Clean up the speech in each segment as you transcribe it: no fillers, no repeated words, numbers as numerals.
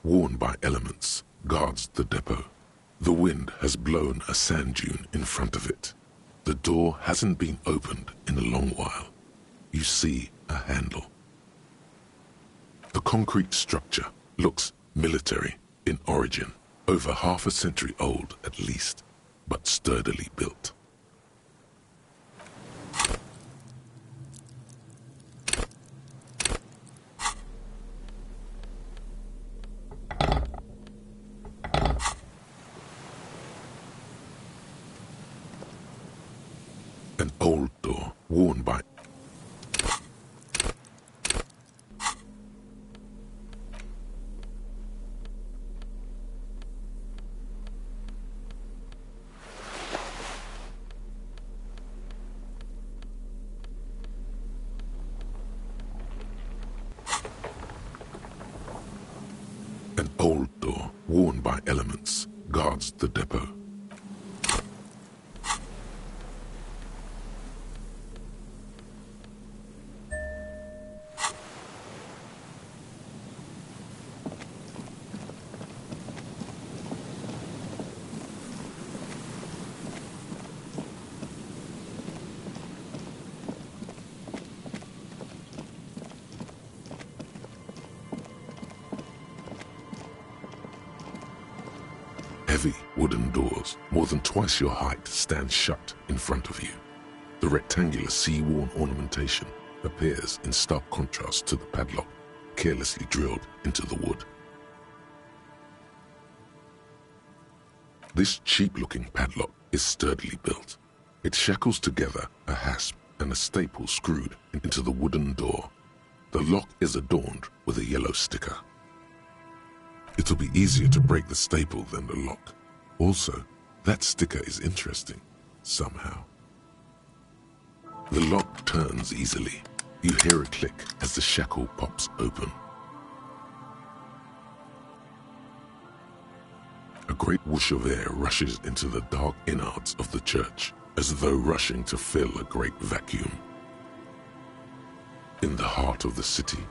worn by elements, guards the depot. The wind has blown a sand dune in front of it. The door hasn't been opened in a long while. You see a handle. The concrete structure looks military in origin, over half a century old at least, but sturdily built. An old door worn by elements guards the depot. Heavy wooden doors, more than twice your height, stand shut in front of you. The rectangular sea-worn ornamentation appears in stark contrast to the padlock, carelessly drilled into the wood. This cheap-looking padlock is sturdily built. It shackles together a hasp and a staple screwed into the wooden door. The lock is adorned with a yellow sticker. It'll be easier to break the staple than the lock. Also, that sticker is interesting, somehow. The lock turns easily. You hear a click as the shackle pops open. A great whoosh of air rushes into the dark innards of the church, as though rushing to fill a great vacuum. In the heart of the city,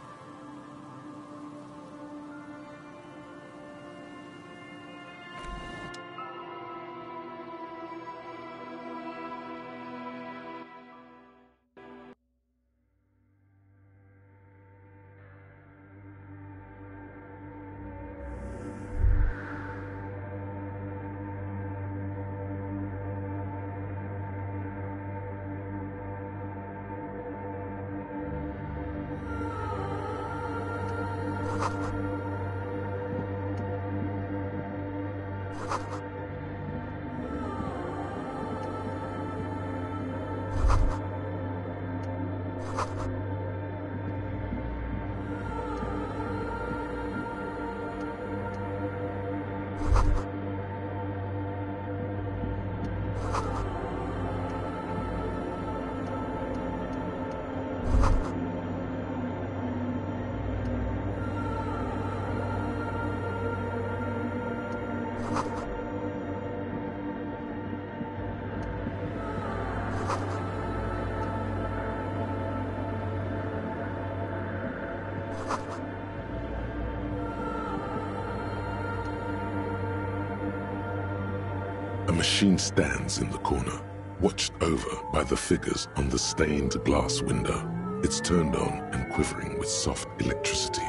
a machine stands in the corner, watched over by the figures on the stained glass window. It's turned on and quivering with soft electricity.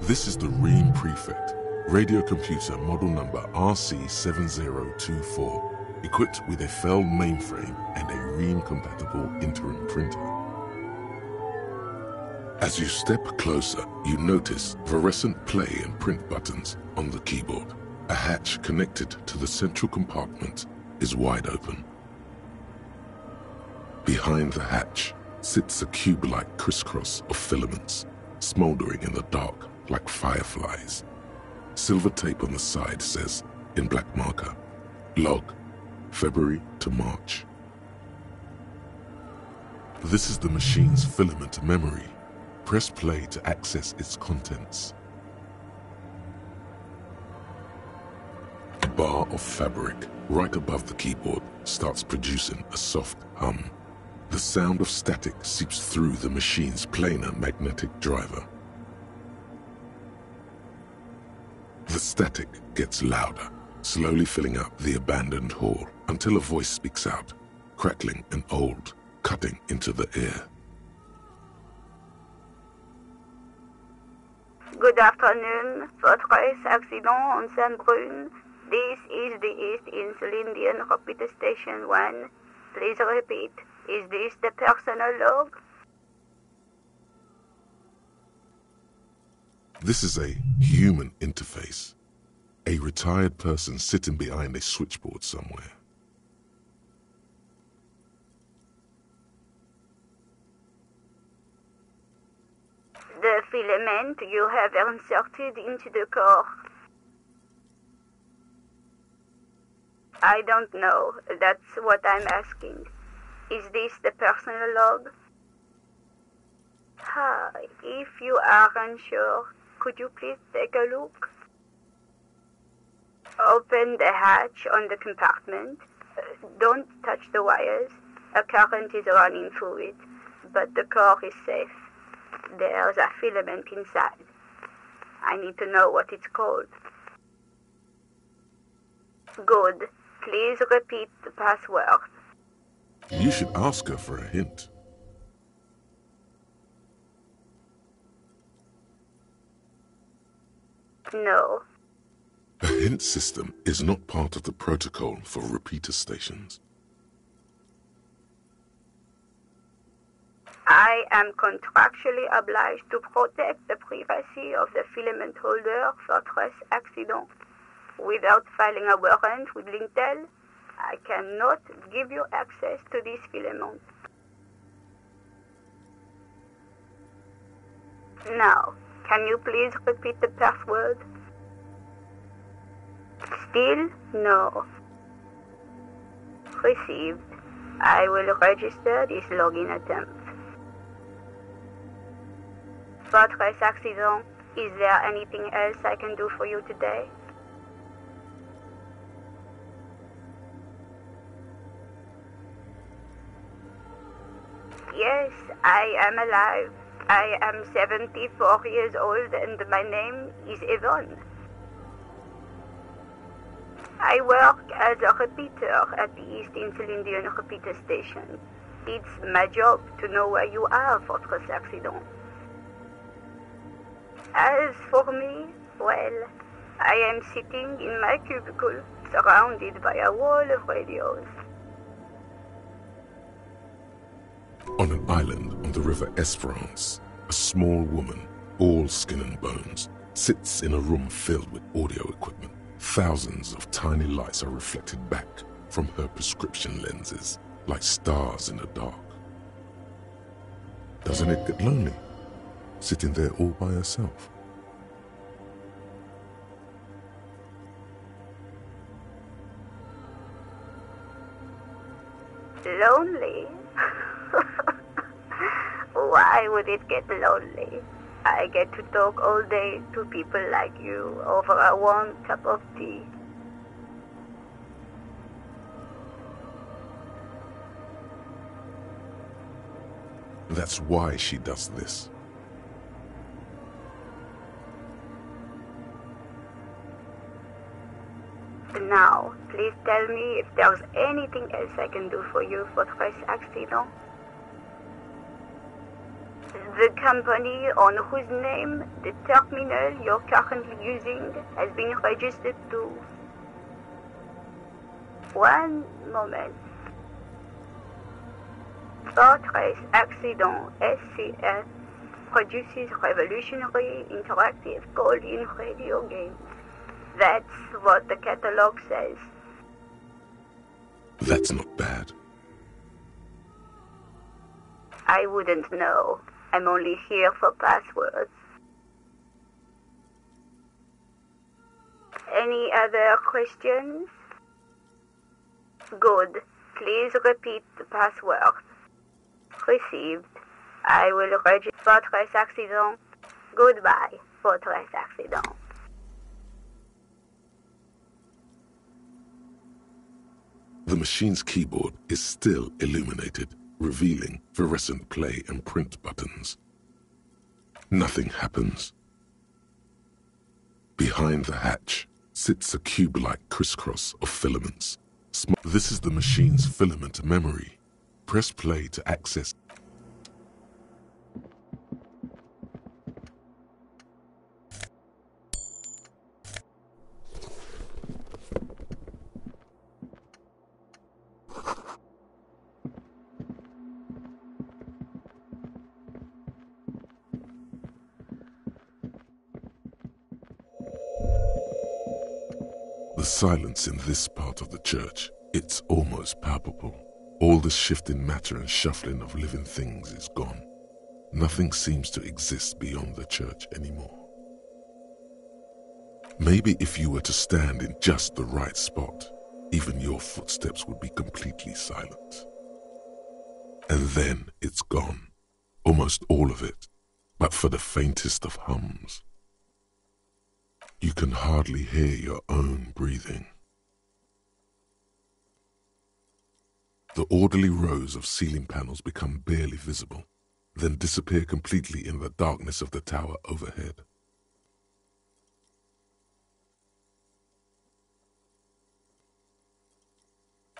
This is the Ream Prefect, radio computer model number RC7024, equipped with a Fell mainframe and a Ream-compatible interim printer. As you step closer, you notice fluorescent play and print buttons on the keyboard. A hatch connected to the central compartment is wide open. Behind the hatch sits a cube-like crisscross of filaments, smoldering in the dark like fireflies. Silver tape on the side says, in black marker, log, February to March. This is the machine's filament memory. Press play to access its contents. A bar of fabric right above the keyboard starts producing a soft hum. The sound of static seeps through the machine's planar magnetic driver. The static gets louder, slowly filling up the abandoned hall until a voice speaks out, crackling and old, cutting into the air. Good afternoon, Fortress Accident on Saint-Brune. This is the East Elysium Repeat Station 1. Please repeat. Is this the personal log? This is a human interface. A retired person sitting behind a switchboard somewhere. The filament you have inserted into the core. I don't know. That's what I'm asking. Is this the personal log? If you are unsure, could you please take a look? Open the hatch on the compartment. Don't touch the wires. A current is running through it, but the core is safe. There's a filament inside. I need to know what it's called. Good. Please repeat the password. You should ask her for a hint. No. A hint system is not part of the protocol for repeater stations. I am contractually obliged to protect the privacy of the filament holder for Fortress Accident. Without filing a warrant with Lintel, I cannot give you access to this filament. Now, can you please repeat the password? Still no. Received. I will register this login attempt. Fortress Accident, is there anything else I can do for you today? Yes, I am alive. I am 74 years old and my name is Yvonne. I work as a repeater at the East Elysium repeater station. It's my job to know where you are, Fortress Accident. As for me, well, I am sitting in my cubicle, surrounded by a wall of radios. On an island on the river Esperance, a small woman, all skin and bones, sits in a room filled with audio equipment. Thousands of tiny lights are reflected back from her prescription lenses, like stars in the dark. Doesn't it get lonely, sitting there all by herself? Lonely? Why would it get lonely? I get to talk all day to people like you over a warm cup of tea. That's why she does this. Now, please tell me if there's anything else I can do for you, Fortress Accident. The company on whose name the terminal you're currently using has been registered to. One moment. Fortress Accident SCS produces revolutionary interactive call-in radio games. That's what the catalog says. That's not bad. I wouldn't know. I'm only here for passwords. Any other questions? Good. Please repeat the password. Received. I will register Fortress Accident. Goodbye, Fortress Accident. The machine's keyboard is still illuminated, revealing fluorescent play and print buttons. Nothing happens. Behind the hatch sits a cube-like crisscross of filaments. This is the machine's filament memory. Press play to access. The silence in this part of the church, it's almost palpable. All the shifting matter and shuffling of living things is gone. Nothing seems to exist beyond the church anymore. Maybe if you were to stand in just the right spot, even your footsteps would be completely silent. And then it's gone, almost all of it, but for the faintest of hums. You can hardly hear your own breathing. The orderly rows of ceiling panels become barely visible, then disappear completely in the darkness of the tower overhead.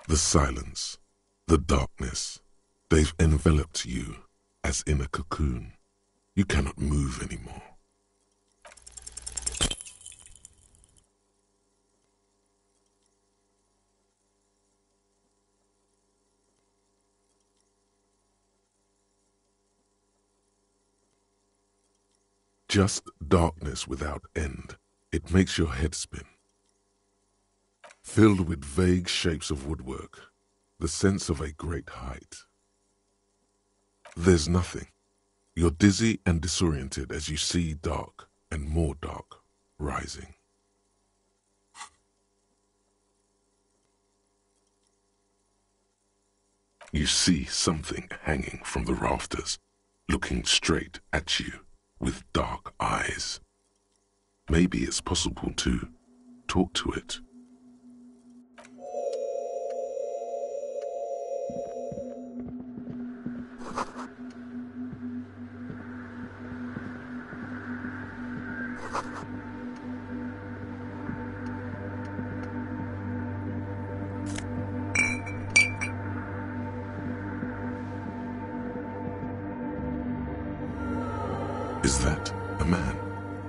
The silence, the darkness, they've enveloped you as in a cocoon. You cannot move anymore. Just darkness without end. It makes your head spin. Filled with vague shapes of woodwork, the sense of a great height. There's nothing. You're dizzy and disoriented as you see dark and more dark rising. You see something hanging from the rafters, looking straight at you with dark eyes. Maybe it's possible to talk to it. Is that a man?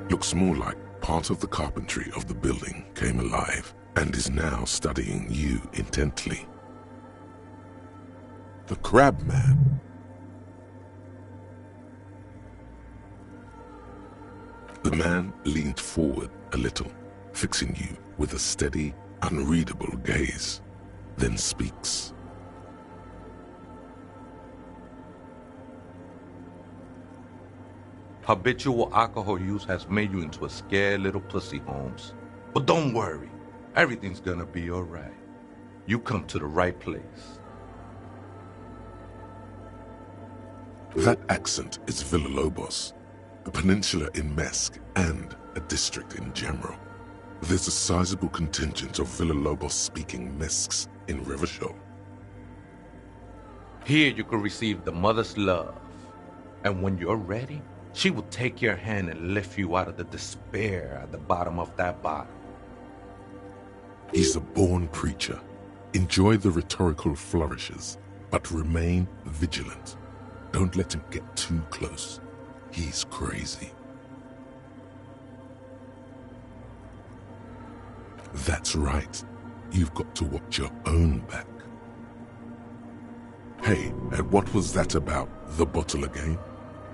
Looks more like part of the carpentry of the building came alive and is now studying you intently. The Crab Man. The man leaned forward a little, fixing you with a steady, unreadable gaze, then speaks. Habitual alcohol use has made you into a scared little pussy, Holmes. But don't worry, everything's gonna be all right. You come to the right place. That accent is Villalobos, a peninsula in Mesque and a district in general. There's a sizable contingent of Villalobos-speaking Mesques in Revachol. Here you can receive the mother's love. And when you're ready, she will take your hand and lift you out of the despair at the bottom of that bottle. He's a born preacher. Enjoy the rhetorical flourishes, but remain vigilant. Don't let him get too close. He's crazy. That's right. You've got to watch your own back. Hey, and what was that about the bottle again?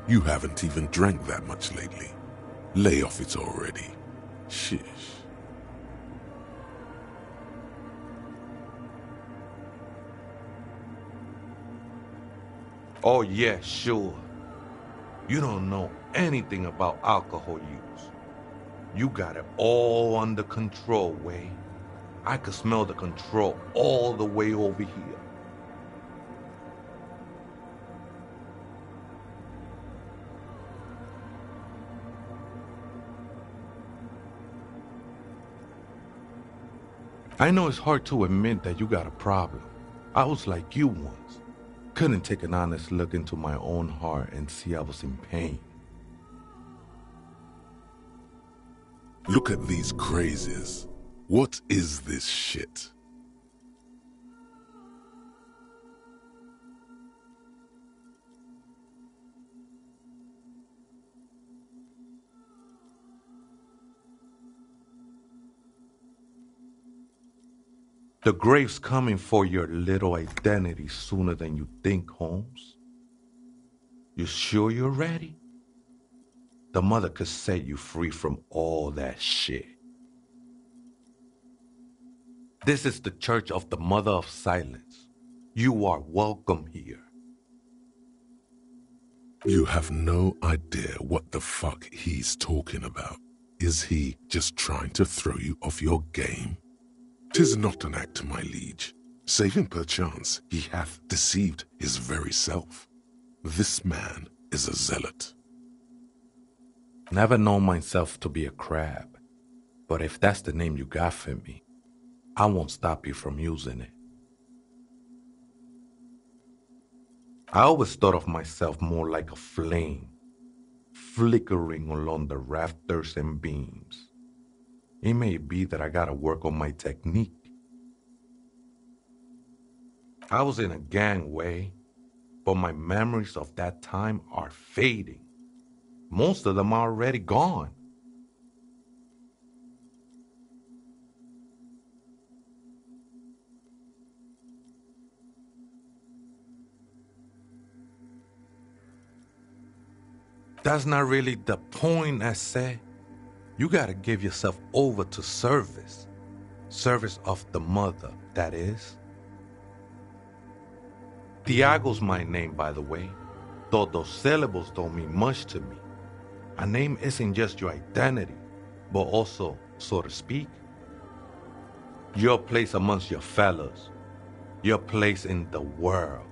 You haven't even drank that much lately. Lay off it already. Shish. Oh yeah, sure. You don't know anything about alcohol use. You got it all under control, Way. I could smell the control all the way over here. I know it's hard to admit that you got a problem. I was like you once. Couldn't take an honest look into my own heart and see I was in pain. Look at these crazies. What is this shit? The grave's coming for your little identity sooner than you think, Holmes. You sure you're ready? The mother could set you free from all that shit. This is the Church of the Mother of Silence. You are welcome here. You have no idea what the fuck he's talking about. Is he just trying to throw you off your game? 'Tis not an act, my liege, save him perchance he hath deceived his very self. This man is a zealot. Never known myself to be a crab, but if that's the name you got for me, I won't stop you from using it. I always thought of myself more like a flame, flickering along the rafters and beams. It may be that I gotta work on my technique. I was in a gangway, but my memories of that time are fading. Most of them are already gone. That's not really the point, I say. You gotta give yourself over to service. Service of the mother, that is. Tiago's my name, by the way, though those syllables don't mean much to me. A name isn't just your identity, but also, so to speak, your place amongst your fellows, your place in the world.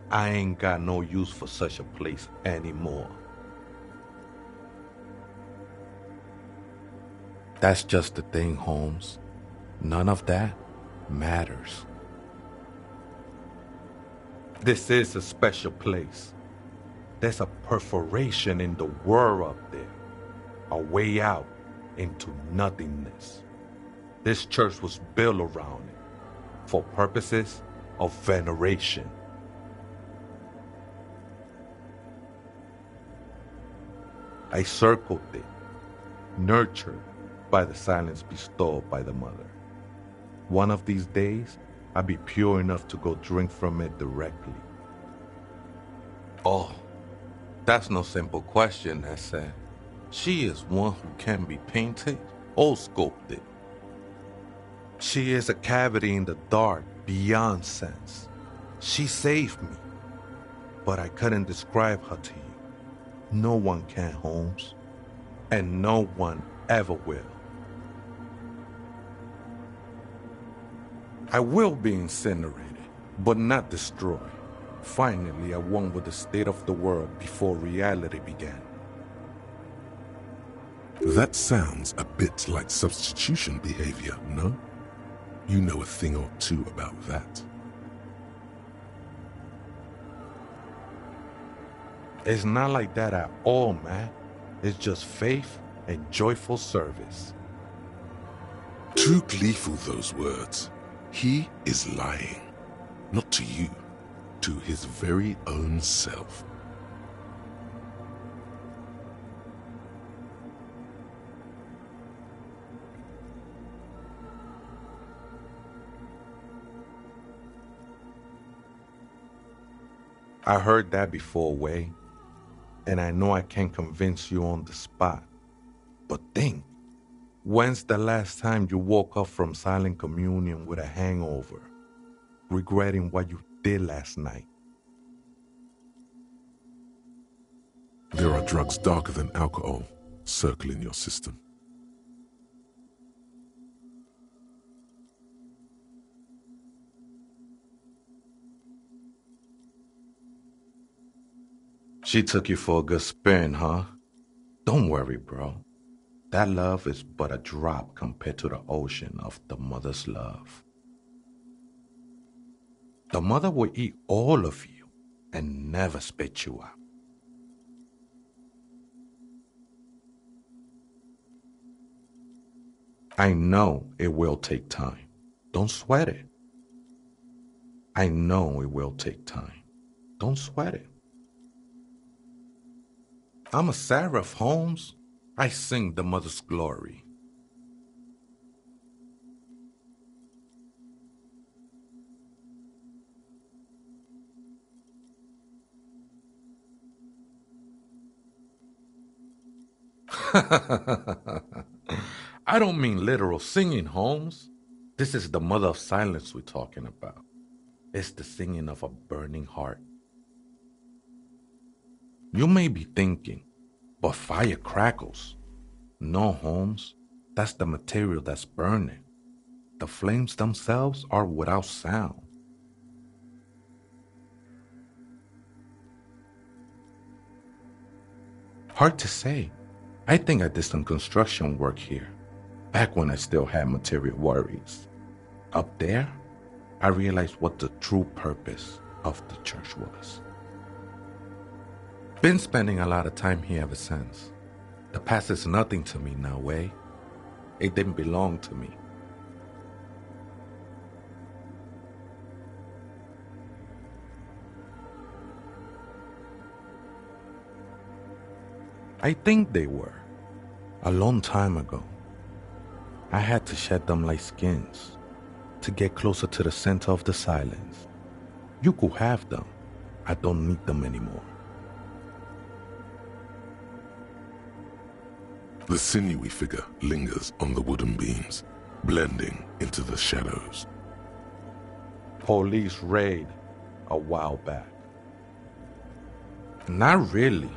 I ain't got no use for such a place anymore. That's just the thing, Holmes. None of that matters. This is a special place. There's a perforation in the world up there, a way out into nothingness. This church was built around it for purposes of veneration. I circled it, nurtured by the silence bestowed by the mother. One of these days, I'll be pure enough to go drink from it directly. Oh, that's no simple question, I said. She is one who can be painted or sculpted. She is a cavity in the dark beyond sense. She saved me, but I couldn't describe her to you. No one can, Holmes, and no one ever will. I will be incinerated, but not destroyed. Finally, I won with the state of the world before reality began. That sounds a bit like substitution behavior, no? You know a thing or two about that. It's not like that at all, man. It's just faith and joyful service. Too gleeful, those words. He is lying, not to you, to his very own self. I heard that before, Way, and I know I can't convince you on the spot. But think, when's the last time you woke up from silent communion with a hangover, regretting what you did last night? There are drugs darker than alcohol circling your system. She took you for a good spin, huh? Don't worry, bro. That love is but a drop compared to the ocean of the mother's love. The mother will eat all of you and never spit you out. I know it will take time. Don't sweat it. I know it will take time. Don't sweat it. I'm a seraph, Holmes. I sing the mother's glory. I don't mean literal singing, Holmes. This is the mother of silence we're talking about. It's the singing of a burning heart. You may be thinking, but fire crackles. No, Holmes. That's the material that's burning. The flames themselves are without sound. Hard to say. I think I did some construction work here, back when I still had material worries. Up there, I realized what the true purpose of the church was. Been spending a lot of time here ever since. The past is nothing to me now, eh? It didn't belong to me. I think they were. A long time ago. I had to shed them like skins to get closer to the center of the silence. You could have them. I don't need them anymore. The sinewy figure lingers on the wooden beams, blending into the shadows. Police raid a while back. Not really,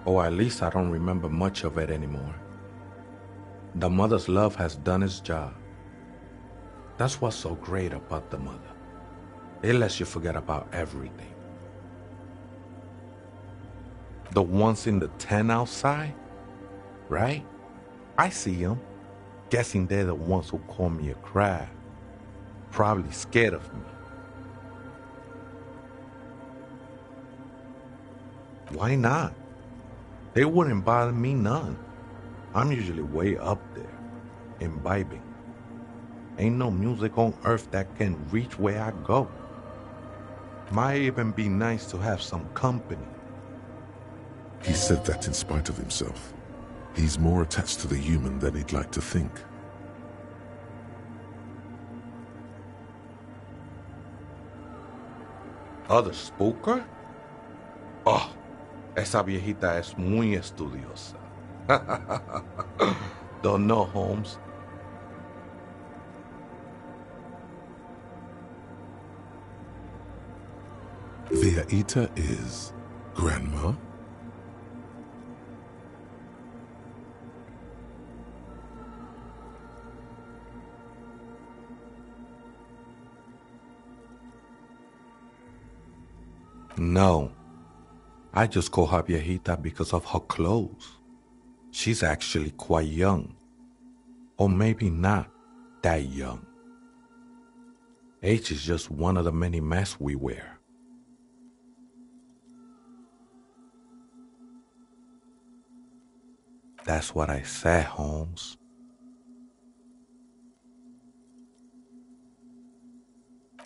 or at least I don't remember much of it anymore. The mother's love has done its job. That's what's so great about the mother. It lets you forget about everything. The ones in the tent outside, right? I see them. Guessing they're the ones who call me a crab. Probably scared of me. Why not? They wouldn't bother me none. I'm usually way up there, imbibing. Ain't no music on earth that can reach where I go. Might even be nice to have some company. He said that in spite of himself. He's more attached to the human than he'd like to think. Other spooker? Oh, esa viejita es muy estudiosa. Don't know, Holmes. Viejita is grandma? No. I just call her viejita because of her clothes. She's actually quite young. Or maybe not that young. Age is just one of the many masks we wear. That's what I said, Holmes.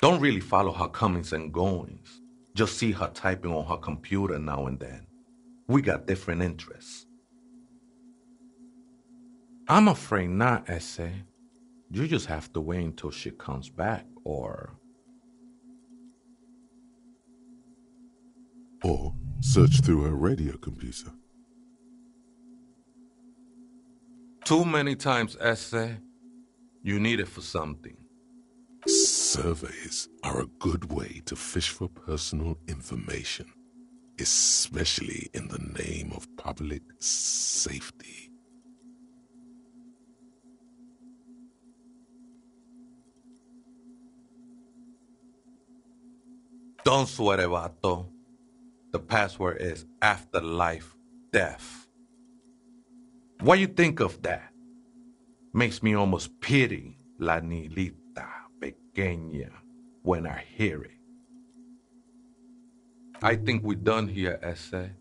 Don't really follow her comings and goings. Just see her typing on her computer now and then. We got different interests. I'm afraid not, Essay. You just have to wait until she comes back, or search through her radio computer. too many times, Essay. You need it for something. Surveys are a good way to fish for personal information, especially in the name of public safety. Don't sweat it, vato. The password is afterlife death. What you think of that? Makes me almost pity la niñita pequeña when I hear it. I think we're done here, Essay.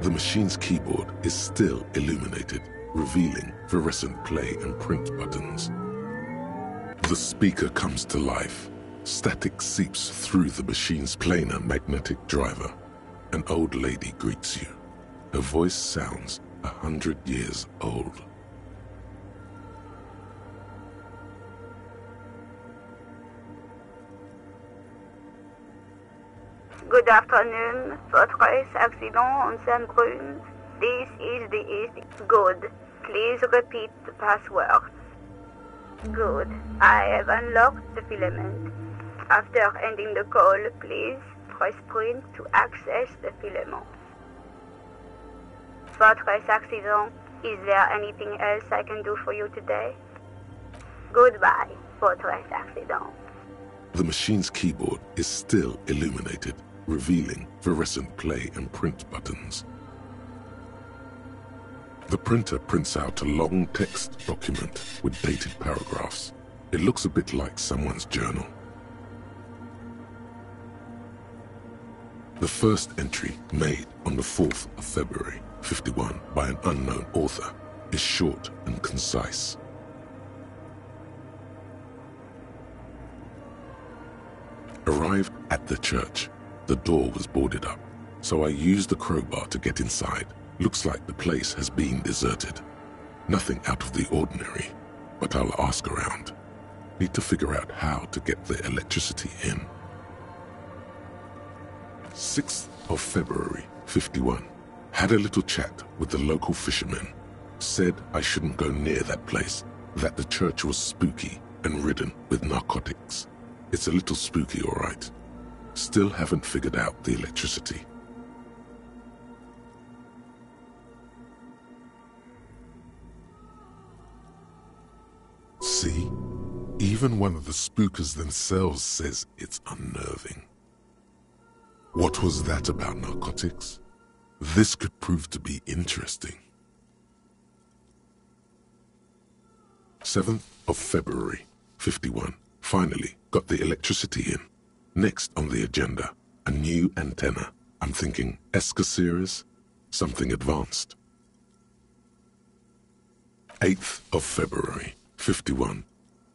The machine's keyboard is still illuminated, revealing fluorescent play and print buttons. The speaker comes to life. Static seeps through the machine's planar magnetic driver. An old lady greets you. Her voice sounds 100 years old. Good afternoon, Fortress Accident on Saint-Brune. This is the East. Good. Please repeat the password. Good. I have unlocked the filament. After ending the call, please press print to access the filament. Fortress Accident, is there anything else I can do for you today? Goodbye, Fortress Accident. The machine's keyboard is still illuminated, revealing fluorescent play and print buttons. The printer prints out a long text document with dated paragraphs. It looks a bit like someone's journal. The first entry, made on the 4th of February, 51, by an unknown author, is short and concise. Arrived at the church. The door was boarded up, so I used the crowbar to get inside. Looks like the place has been deserted. Nothing out of the ordinary, but I'll ask around. Need to figure out how to get the electricity in. 6th of February, 51. Had a little chat with the local fishermen. Said I shouldn't go near that place, that the church was spooky and ridden with narcotics. It's a little spooky, all right. Still haven't figured out the electricity. See? Even one of the spookers themselves says it's unnerving. What was that about narcotics? This could prove to be interesting. 7th of February, 51. Finally got the electricity in. Next on the agenda, a new antenna. I'm thinking ESCA series, something advanced. 8th of February, 51.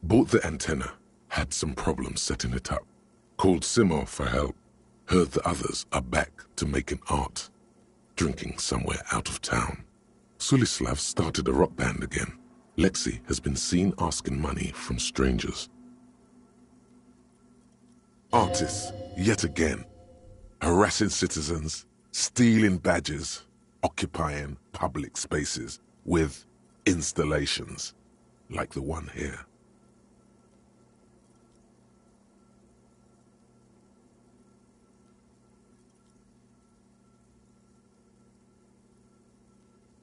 Bought the antenna, had some problems setting it up. Called Simo for help. Heard the others are back to making art. Drinking somewhere out of town. Sulislav started a rock band again. Lexi has been seen asking money from strangers. Artists, yet again, harassing citizens, stealing badges, occupying public spaces with installations, like the one here.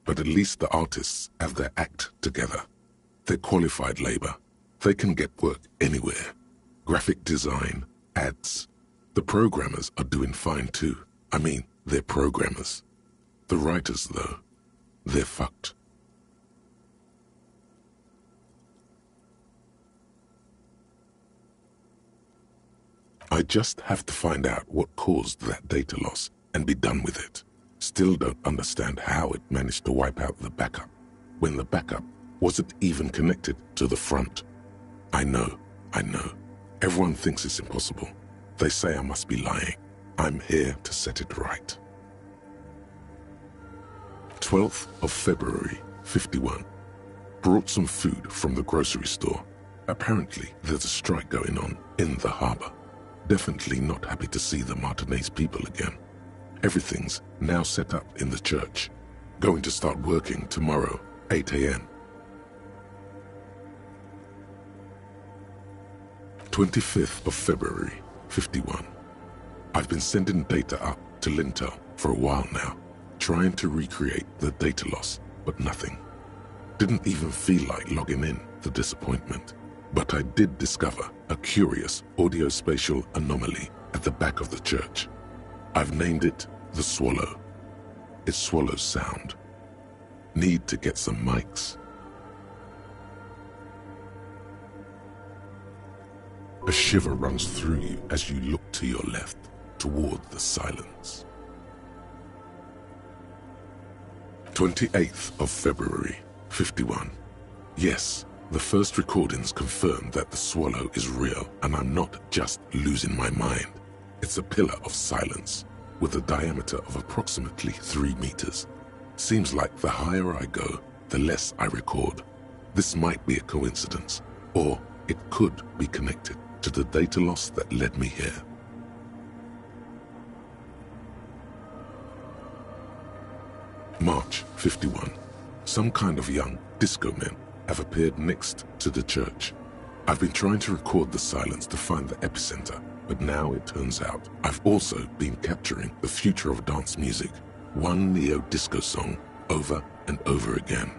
But at least the artists have their act together. They're qualified labor. They can get work anywhere. Graphic design, ads. The programmers are doing fine too. I mean, they're programmers. The writers, though, they're fucked. I just have to find out what caused that data loss and be done with it. Still don't understand how it managed to wipe out the backup, when the backup wasn't even connected to the front. I know. Everyone thinks it's impossible. They say I must be lying. I'm here to set it right. 12th of February, 51. Brought some food from the grocery store. Apparently, there's a strike going on in the harbor. Definitely not happy to see the Martinez people again. Everything's now set up in the church. Going to start working tomorrow, 8 a.m. 25th of February, 51. I've been sending data up to Lintel for a while now, trying to recreate the data loss, but nothing. Didn't even feel like logging in, the disappointment. But I did discover a curious audio-spatial anomaly at the back of the church. I've named it the Swallow. It swallows sound. Need to get some mics. A shiver runs through you as you look to your left, toward the silence. 28th of February, 51. Yes, the first recordings confirm that the swallow is real and I'm not just losing my mind. It's a pillar of silence with a diameter of approximately 3 meters. Seems like the higher I go, the less I record. This might be a coincidence, or it could be connected to the data loss that led me here. March 51. Some kind of young disco men have appeared next to the church. I've been trying to record the silence to find the epicenter, but now it turns out I've also been capturing the future of dance music, one neo-disco song over and over again.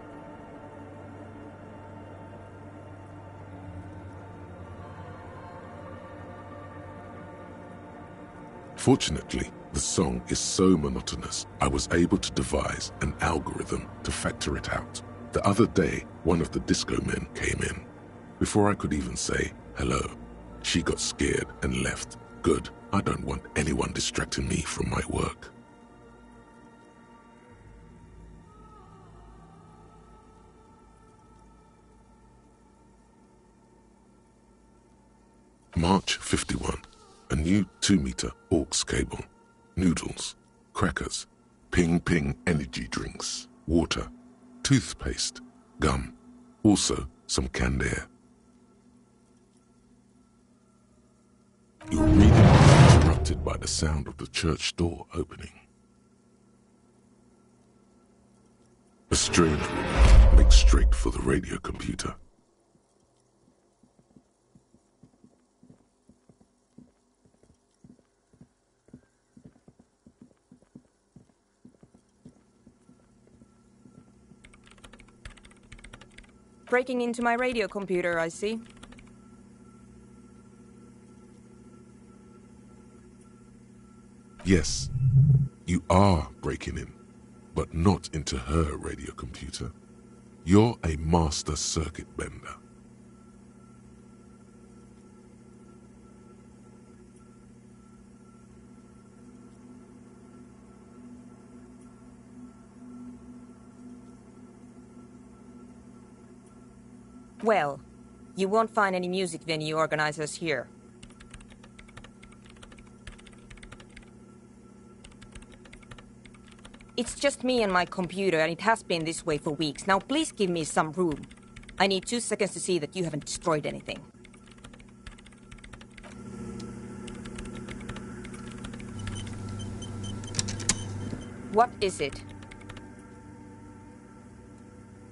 Fortunately, the song is so monotonous, I was able to devise an algorithm to factor it out. The other day, one of the disco men came in. Before I could even say hello, she got scared and left. Good, I don't want anyone distracting me from my work. March 51. A new 2-meter aux cable. Noodles, crackers, ping-ping energy drinks, water, toothpaste, gum, also some canned air. Your reading is interrupted by the sound of the church door opening. A strange woman makes straight for the radio computer. Breaking into my radio computer, I see. Yes, you are breaking in, but not into her radio computer. You're a master circuit bender. Well, you won't find any music venue organizers here. It's just me and my computer, and it has been this way for weeks. Now please give me some room. I need 2 seconds to see that you haven't destroyed anything. What is it?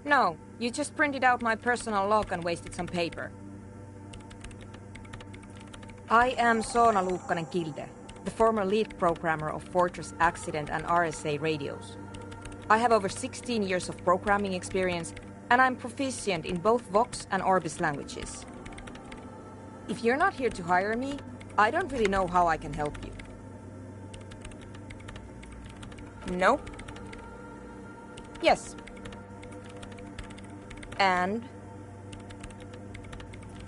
No, you just printed out my personal log and wasted some paper. I am Soona Luukkanen-Kilde, the former lead programmer of Fortress Accident and RSA radios. I have over 16 years of programming experience, and I'm proficient in both Vox and Orbis languages. If you're not here to hire me, I don't really know how I can help you. No? Yes. And?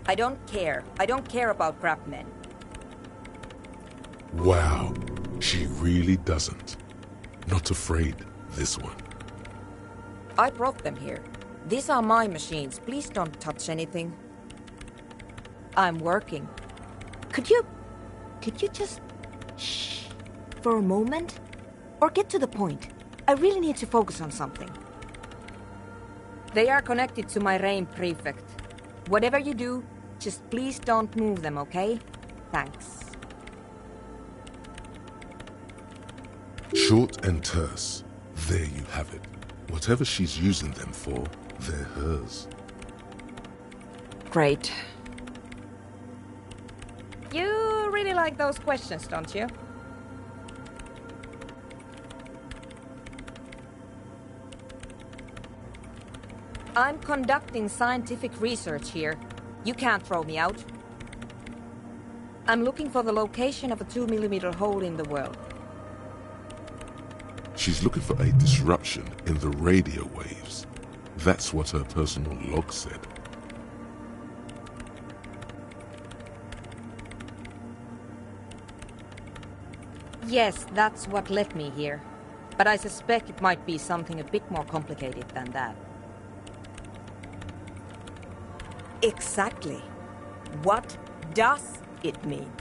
I don't care. I don't care about crap men. Wow, she really doesn't. Not afraid, this one. I brought them here. These are my machines. Please don't touch anything. I'm working. Could you just shh for a moment? Or get to the point. I really need to focus on something. They are connected to my RAIN prefect. Whatever you do, just please don't move them, okay? Thanks. Short and terse. There you have it. Whatever she's using them for, they're hers. Great. You really like those questions, don't you? I'm conducting scientific research here. You can't throw me out. I'm looking for the location of a 2mm hole in the world. She's looking for a disruption in the radio waves. That's what her personal log said. Yes, that's what led me here. But I suspect it might be something a bit more complicated than that. Exactly. What does it mean?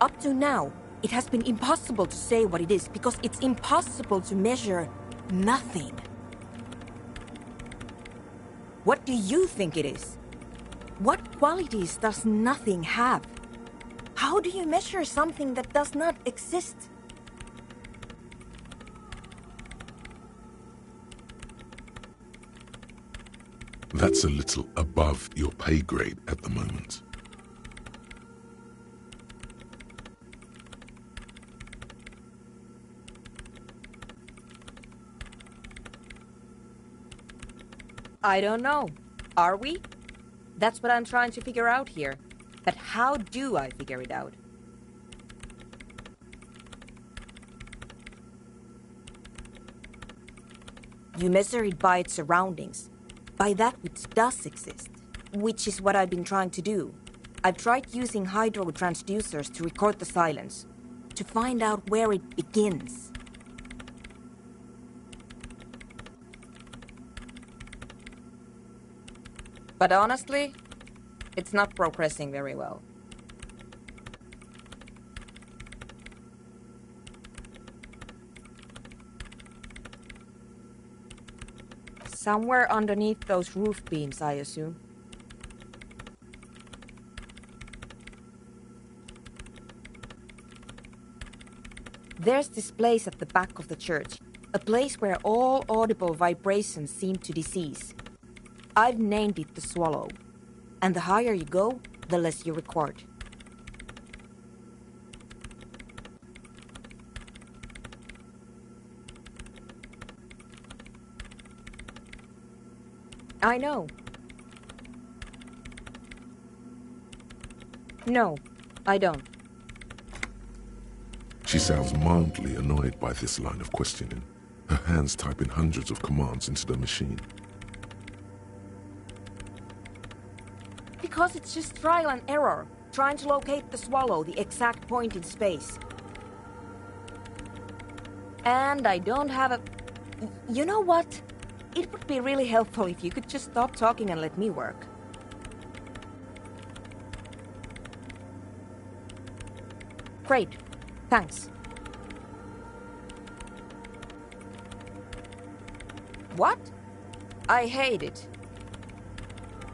Up to now, it has been impossible to say what it is because it's impossible to measure nothing. What do you think it is? What qualities does nothing have? How do you measure something that does not exist? That's a little above your pay grade at the moment. I don't know. Are we? That's what I'm trying to figure out here. But how do I figure it out? You measure it by its surroundings, by that which does exist, which is what I've been trying to do. I've tried using hydro transducers to record the silence, to find out where it begins. But honestly, it's not progressing very well. Somewhere underneath those roof beams, I assume. There's this place at the back of the church, a place where all audible vibrations seem to decease. I've named it the Swallow, and the higher you go, the less you record. I know. No, I don't. She sounds mildly annoyed by this line of questioning, her hands typing hundreds of commands into the machine. Because it's just trial and error, trying to locate the Swallow, the exact point in space. And I don't have a... You know what? It would be really helpful if you could just stop talking and let me work. Great. Thanks. What? I hate it.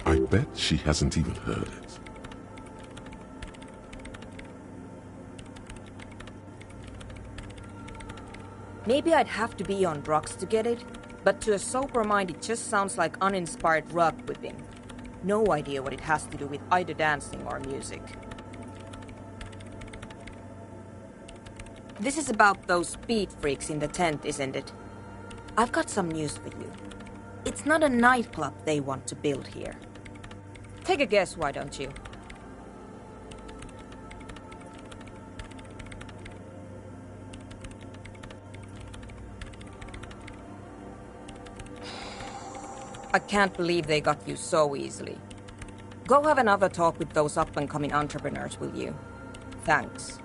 I bet she hasn't even heard it. Maybe I'd have to be on drugs to get it, but to a sober mind it just sounds like uninspired rug whipping. No idea what it has to do with either dancing or music. This is about those speed freaks in the tent, isn't it? I've got some news for you. It's not a nightclub they want to build here. Take a guess, why don't you? I can't believe they got you so easily. Go have another talk with those up-and-coming entrepreneurs, will you? Thanks.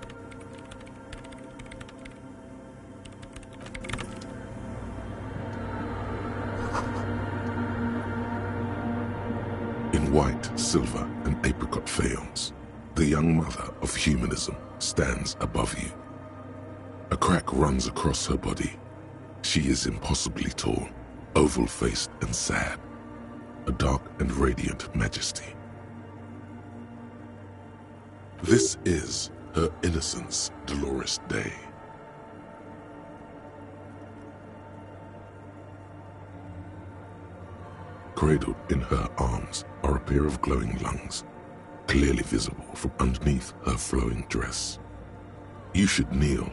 In white, silver, and apricot faience, the young mother of humanism stands above you. A crack runs across her body. She is impossibly tall, oval-faced and sad, a dark and radiant majesty. This is her innocence, Dolores Day. Cradled in her arms are a pair of glowing lungs, clearly visible from underneath her flowing dress. You should kneel.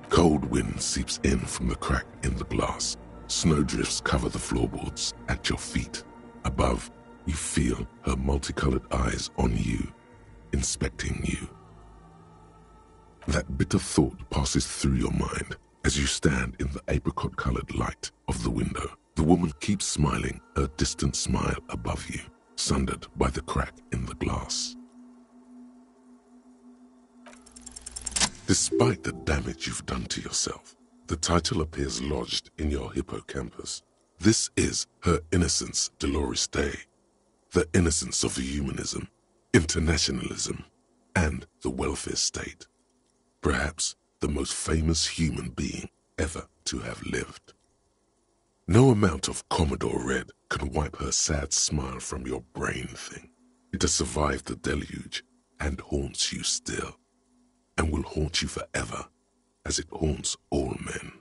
Cold wind seeps in from the crack in the glass. Snowdrifts cover the floorboards at your feet. Above, you feel her multicolored eyes on you, inspecting you. That bitter thought passes through your mind as you stand in the apricot-colored light of the window. The woman keeps smiling, her distant smile above you, sundered by the crack in the glass. Despite the damage you've done to yourself, the title appears lodged in your hippocampus. This is Her Innocence Dolores Day, the innocence of humanism, internationalism, and the welfare state. Perhaps the most famous human being ever to have lived. No amount of Commodore Red can wipe her sad smile from your brain thing. It has survived the deluge and haunts you still, and will haunt you forever, as it haunts all men.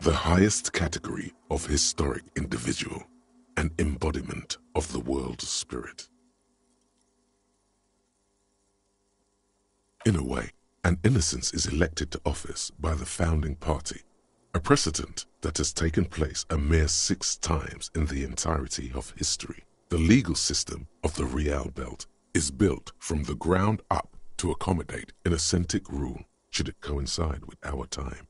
The highest category of historic individual, an embodiment of the world spirit. In a way, an innocence is elected to office by the founding party, a precedent that has taken place a mere 6 times in the entirety of history. The legal system of the Real Belt is built from the ground up to accommodate an authentic rule should it coincide with our time.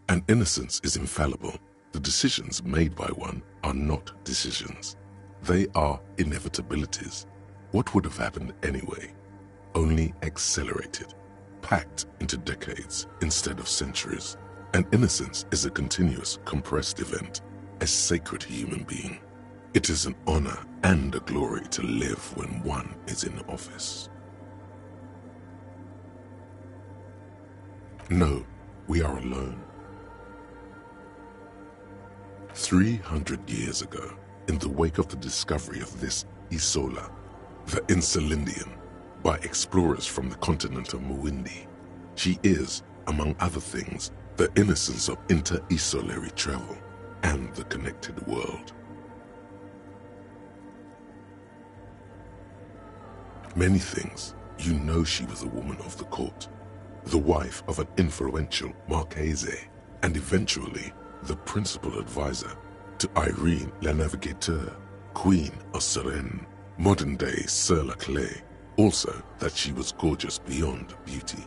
An innocence is infallible. The decisions made by one are not decisions. They are inevitabilities. What would have happened anyway? Only accelerated, packed into decades instead of centuries. An innocence is a continuous, compressed event, a sacred human being. It is an honor and a glory to live when one is in office. No, we are alone. 300 years ago, in the wake of the discovery of this Isola, the Insulindian, by explorers from the continent of Muindi, she is, among other things, the innocence of inter-isolary travel and the connected world. Many things, you know she was a woman of the court, the wife of an influential Marchese, and eventually the principal advisor to Irene La Navigateur, Queen of Suresnes, modern-day Sir La Clay, also that she was gorgeous beyond beauty.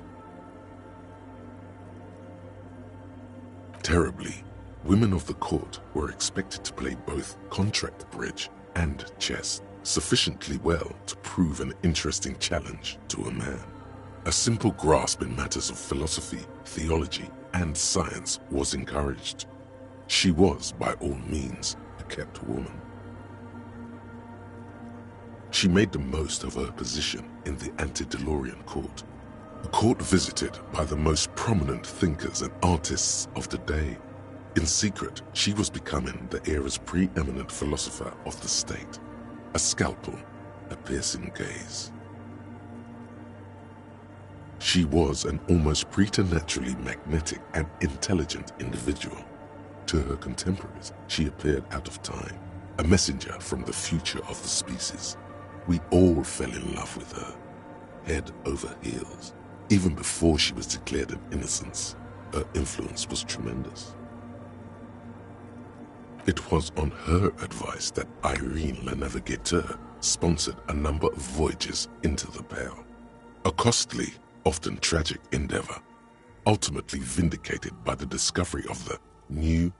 Terribly, women of the court were expected to play both contract bridge and chess sufficiently well to prove an interesting challenge to a man. A simple grasp in matters of philosophy, theology, and science was encouraged. She was, by all means, a kept woman. She made the most of her position in the antediluvian court, a court visited by the most prominent thinkers and artists of the day. In secret, she was becoming the era's preeminent philosopher of the state, a scalpel, a piercing gaze. She was an almost preternaturally magnetic and intelligent individual. To her contemporaries, she appeared out of time, a messenger from the future of the species. We all fell in love with her, head over heels. Even before she was declared an innocence, her influence was tremendous. It was on her advice that Irene La Navigateur sponsored a number of voyages into the Pale, a costly, often tragic endeavor, ultimately vindicated by the discovery of the new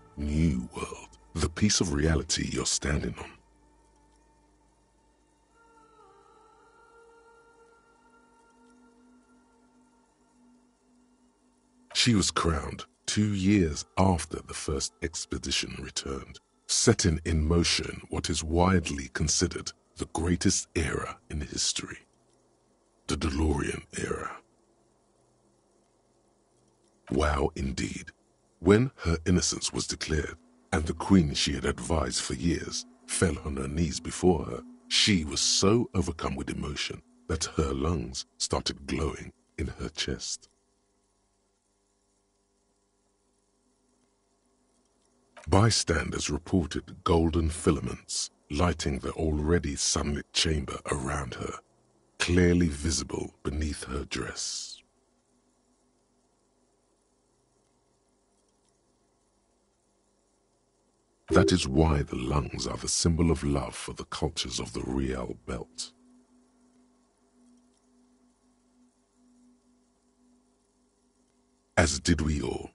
world, the piece of reality you're standing on. She was crowned 2 years after the first expedition returned, setting in motion what is widely considered the greatest era in history, the DeLorean era. Wow, indeed. When her innocence was declared, and the queen she had advised for years fell on her knees before her, she was so overcome with emotion that her lungs started glowing in her chest. Bystanders reported golden filaments lighting the already sunlit chamber around her, clearly visible beneath her dress. That is why the lungs are the symbol of love for the cultures of the Real Belt. As did we all.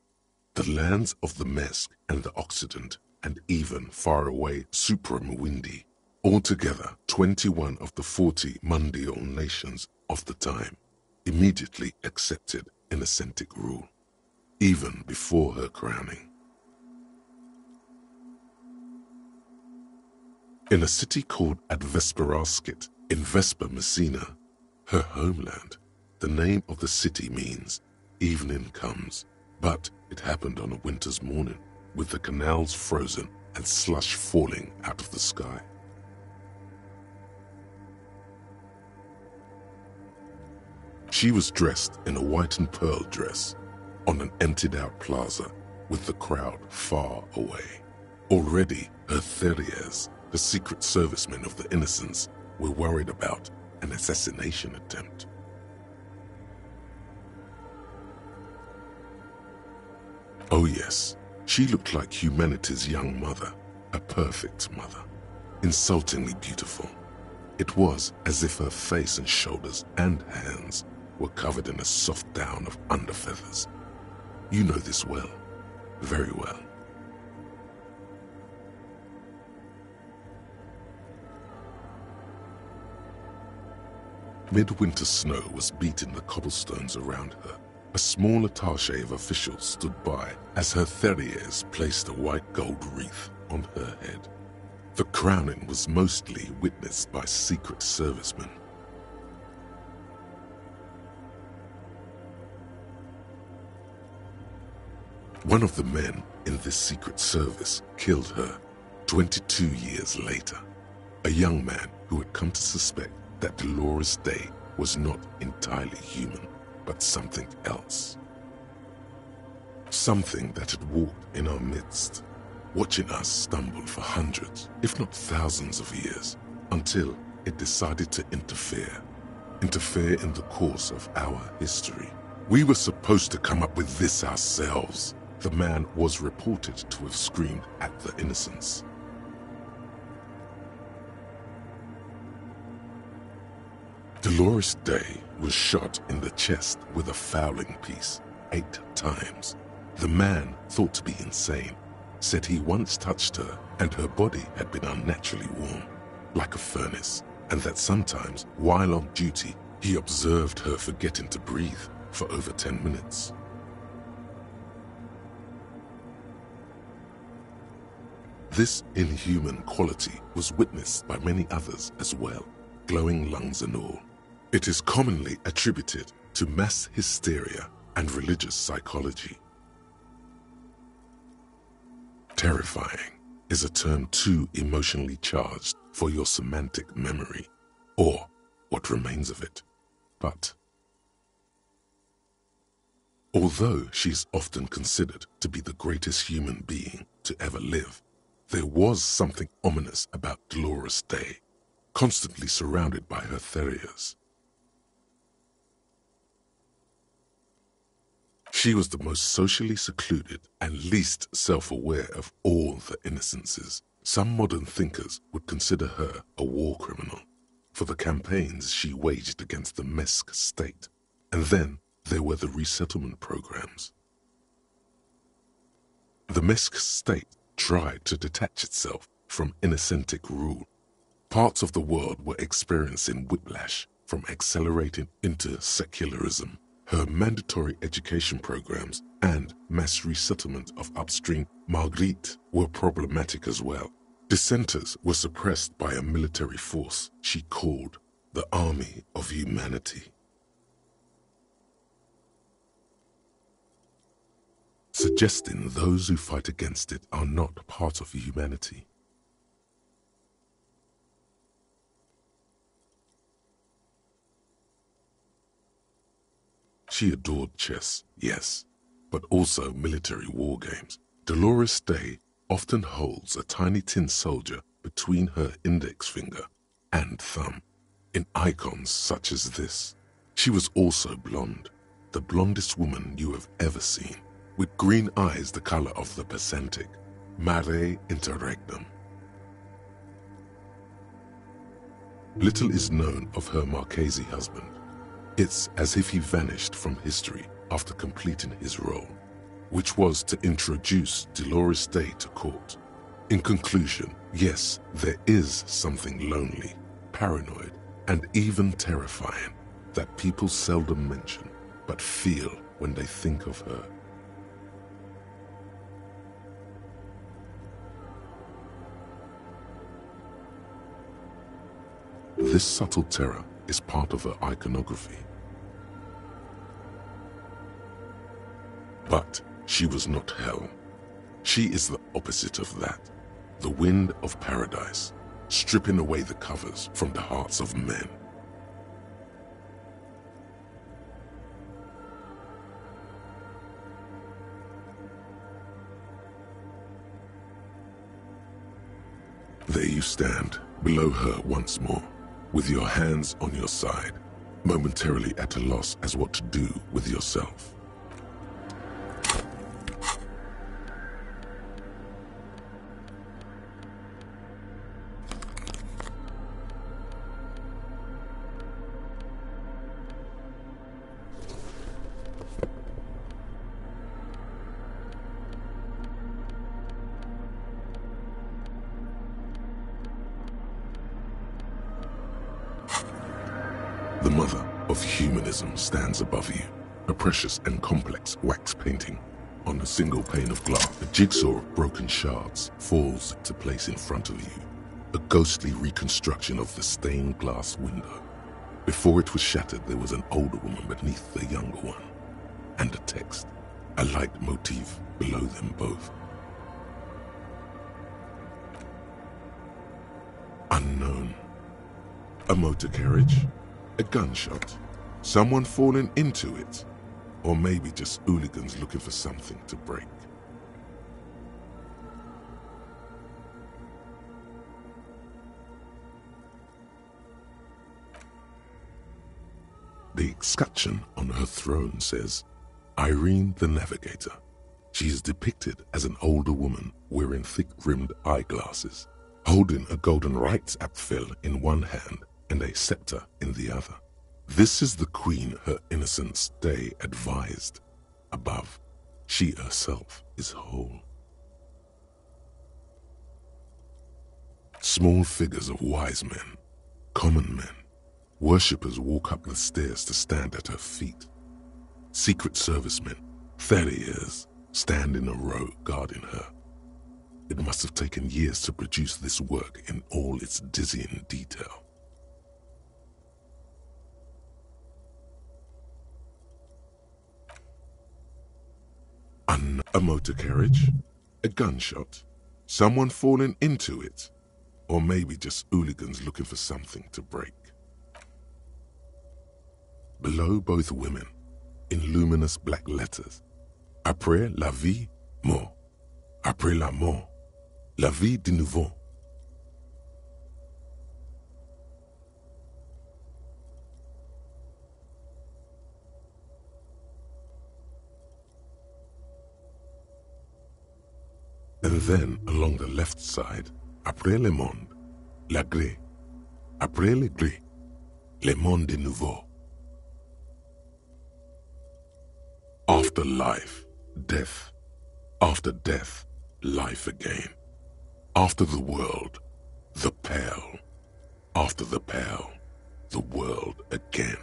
The lands of the Mesk and the Occident, and even far away Supra-Mwindi, altogether 21 of the 40 Mundial nations of the time, immediately accepted Innocentic rule, even before her crowning. In a city called Advesperaskit in Vesper Messina, her homeland, the name of the city means evening comes, but it happened on a winter's morning with the canals frozen and slush falling out of the sky. She was dressed in a white and pearl dress on an emptied-out plaza with the crowd far away. Already her Theriers, the secret servicemen of the Innocents, were worried about an assassination attempt. Oh yes, she looked like humanity's young mother, a perfect mother, insultingly beautiful. It was as if her face and shoulders and hands were covered in a soft down of underfeathers. You know this well, very well. Midwinter snow was beating the cobblestones around her. A small attaché of officials stood by as her Theriers placed a white gold wreath on her head. The crowning was mostly witnessed by secret servicemen. One of the men in this secret service killed her 22 years later, a young man who had come to suspect that Dolores Day was not entirely human, but something else. Something that had walked in our midst, watching us stumble for hundreds, if not thousands of years, until it decided to interfere in the course of our history. We were supposed to come up with this ourselves, the man was reported to have screamed at the Innocents. Dolores Day was shot in the chest with a fowling piece 8 times. The man, thought to be insane, said he once touched her and her body had been unnaturally warm, like a furnace, and that sometimes, while on duty, he observed her forgetting to breathe for over 10 minutes. This inhuman quality was witnessed by many others as well, glowing lungs and all. It is commonly attributed to mass hysteria and religious psychology. Terrifying is a term too emotionally charged for your semantic memory, or what remains of it. But although she is often considered to be the greatest human being to ever live, there was something ominous about Dolores Day, constantly surrounded by her Theriers. She was the most socially secluded and least self-aware of all the Innocences. Some modern thinkers would consider her a war criminal for the campaigns she waged against the Mesk state. And then there were the resettlement programs. The Mesk state tried to detach itself from Innocentic rule. Parts of the world were experiencing whiplash from accelerating into secularism. Her mandatory education programs and mass resettlement of upstream Marguerite were problematic as well. Dissenters were suppressed by a military force she called the Army of Humanity. Suggesting those who fight against it are not part of humanity. She adored chess, yes, but also military war games. Dolores Day often holds a tiny tin soldier between her index finger and thumb in icons such as this. She was also blonde, the blondest woman you have ever seen, with green eyes the color of the Pacific, Mare interregnum. Little is known of her Marchese husband. It's as if he vanished from history after completing his role, which was to introduce Dolores Day to court. In conclusion, yes, there is something lonely, paranoid, and even terrifying that people seldom mention but feel when they think of her. This subtle terror is part of her iconography. But she was not hell. She is the opposite of that, the wind of paradise, stripping away the covers from the hearts of men. There you stand, below her once more, with your hands on your side, momentarily at a loss as what to do with yourself. The mother of humanism stands above you, a precious and complex wax painting. On a single pane of glass, a jigsaw of broken shards falls into place in front of you, a ghostly reconstruction of the stained glass window. Before it was shattered, there was an older woman beneath the younger one, and a text, a light motif below them both. Unknown. A motor carriage? A gunshot, someone falling into it, or maybe just hooligans looking for something to break. The escutcheon on her throne says, Irene the Navigator. She is depicted as an older woman wearing thick-rimmed eyeglasses, holding a golden Reichsapfel in one hand and a scepter in the other. This is the queen her innocence day advised. Above, she herself is whole. Small figures of wise men, common men, worshippers walk up the stairs to stand at her feet. Secret servicemen, farriers, stand in a row guarding her. It must have taken years to produce this work in all its dizzying detail. A motor carriage, a gunshot, someone falling into it, or maybe just hooligans looking for something to break. Below both women, in luminous black letters, Après la vie, mort. Après la mort, la vie de nouveau. And then, along the left side, après le monde, la gré. Après le gré, le monde de nouveau. After life, death. After death, life again. After the world, the pale. After the pale, the world again.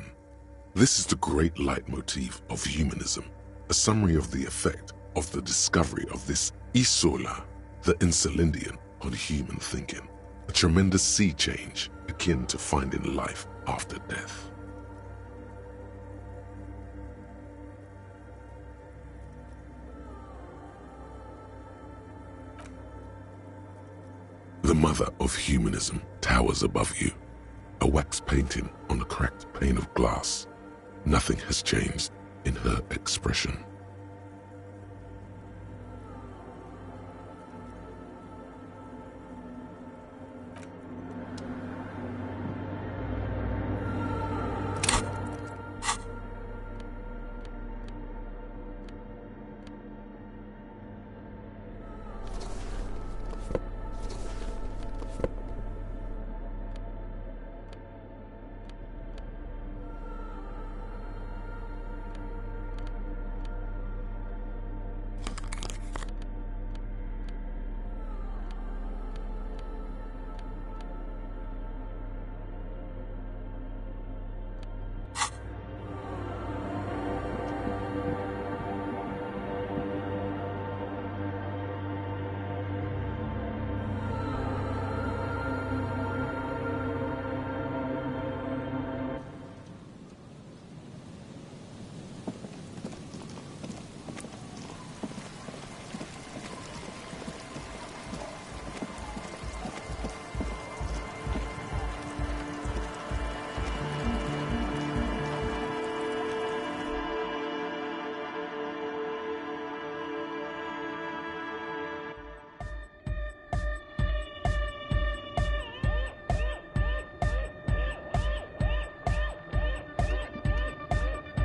This is the great leitmotif of humanism, a summary of the effect of the discovery of this Isola, the Insulindian, on human thinking, a tremendous sea change akin to finding life after death. The mother of humanism towers above you, a wax painting on a cracked pane of glass. Nothing has changed in her expression.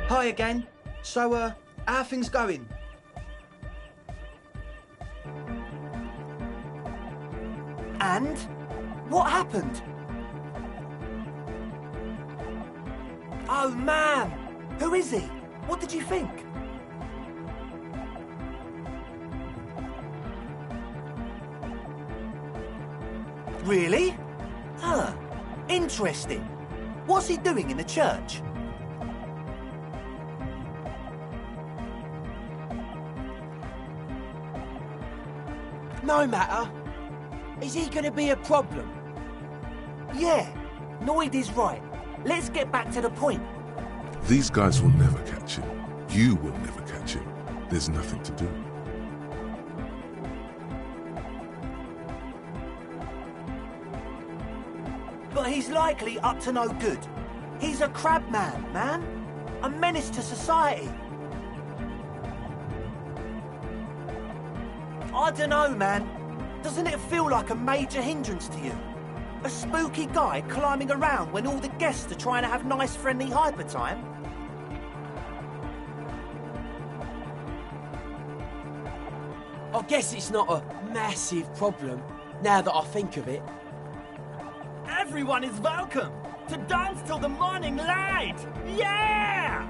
Hi again. So, how are things going? And? What happened? Oh, man! Who is he? What did you think? Really? Huh. Interesting. What's he doing in the church? No matter. Is he going to be a problem? Yeah, Noid is right. Let's get back to the point. These guys will never catch him. You will never catch him. There's nothing to do. But he's likely up to no good. He's a crab man. A menace to society. I dunno, man. Doesn't it feel like a major hindrance to you? A spooky guy climbing around when all the guests are trying to have nice, friendly hyper time? I guess it's not a massive problem, now that I think of it. Everyone is welcome to dance till the morning light! Yeah!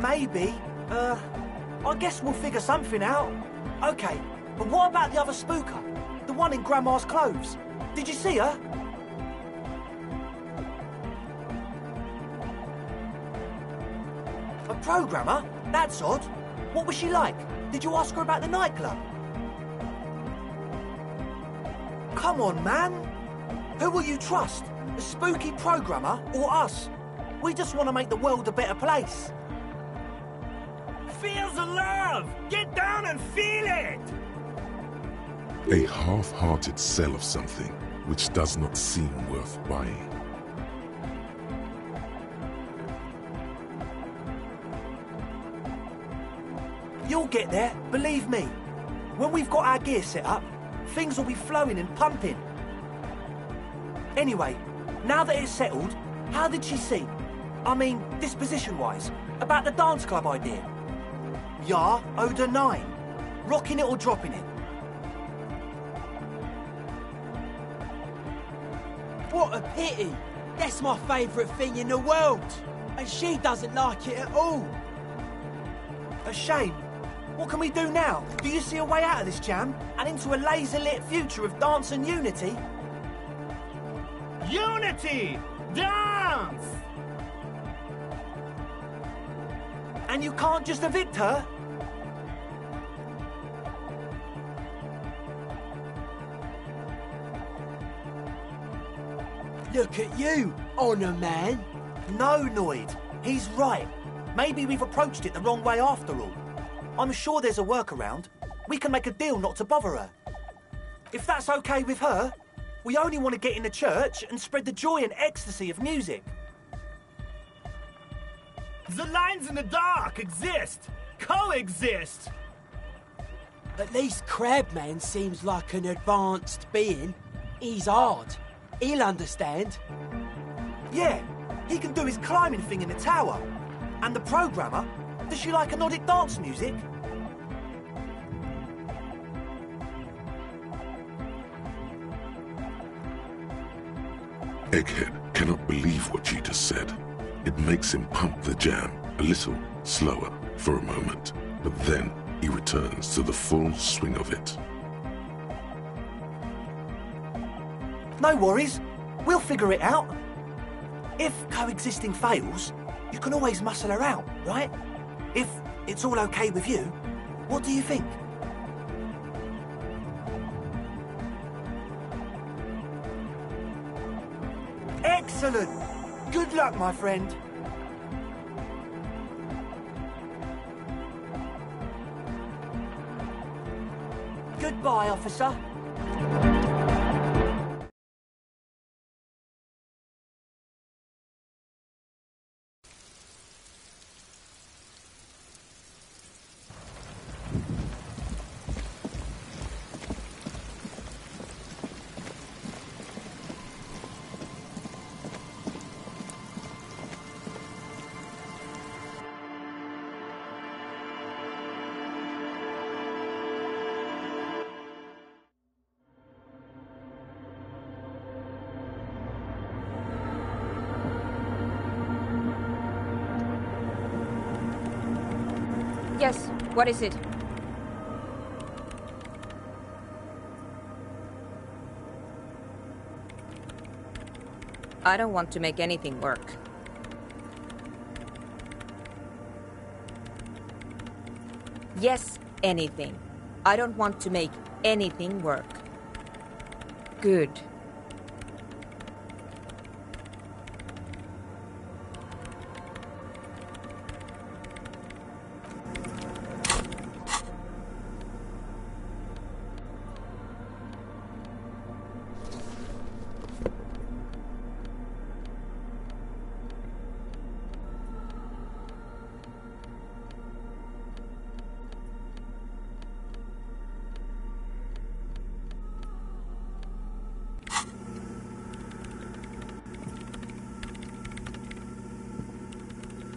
Maybe. I guess we'll figure something out. Okay, but what about the other spooker? The one in Grandma's clothes? Did you see her? A programmer? That's odd. What was she like? Did you ask her about the nightclub? Come on, man. Who will you trust? The spooky programmer or us? We just want to make the world a better place. Feel the love! Get down and feel it! A half-hearted sell of something which does not seem worth buying. You'll get there, believe me. When we've got our gear set up, things will be flowing and pumping. Anyway, now that it's settled, how did she seem? I mean, disposition-wise, about the dance club idea. Ja oder nein? Rocking it or dropping it? What a pity! That's my favourite thing in the world! And she doesn't like it at all! A shame. What can we do now? Do you see a way out of this jam and into a laser-lit future of dance and unity? Unity! Dance! And you can't just evict her? Look at you, Honour Man! No, Noid. He's right. Maybe we've approached it the wrong way after all. I'm sure there's a workaround. We can make a deal not to bother her. If that's okay with her, we only want to get in the church and spread the joy and ecstasy of music. The lines in the dark exist. Coexist. At least Crabman seems like an advanced being. He's hard. He'll understand. Yeah, he can do his climbing thing in the tower. And the programmer, does she like Nordic dance music? Egghead cannot believe what you just said. It makes him pump the jam a little slower for a moment, but then he returns to the full swing of it. No worries. We'll figure it out. If coexisting fails, you can always muscle her out, right? If it's all okay with you, what do you think? Excellent! Good luck, my friend. Goodbye, officer. Yes, what is it? I don't want to make anything work. Yes, anything. I don't want to make anything work. Good.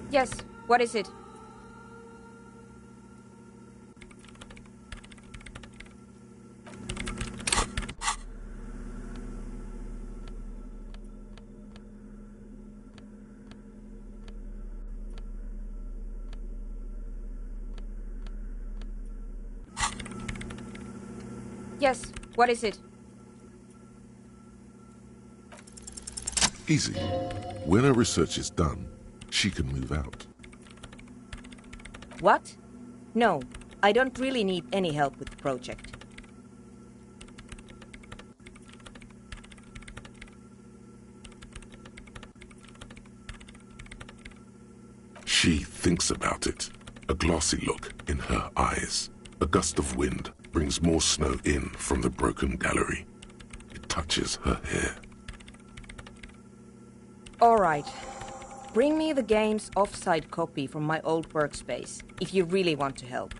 Yes, what is it? Yes, what is it? Easy. When her research is done, she can move out. What? No, I don't really need any help with the project. She thinks about it. A glassy look in her eyes. A gust of wind brings more snow in from the broken gallery. It touches her hair. All right. Bring me the game's off-site copy from my old workspace, if you really want to help.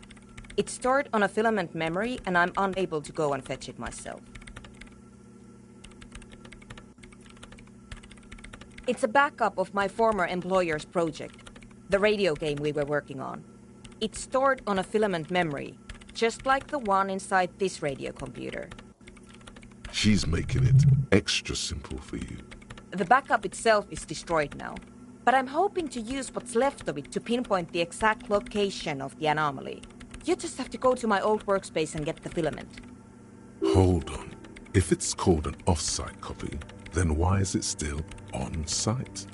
It's stored on a filament memory, and I'm unable to go and fetch it myself. It's a backup of my former employer's project, the radio game we were working on. It's stored on a filament memory, just like the one inside this radio computer. She's making it extra simple for you. The backup itself is destroyed now, but I'm hoping to use what's left of it to pinpoint the exact location of the anomaly. You just have to go to my old workspace and get the filament. Hold on. If it's called an off-site copy, then why is it still on-site?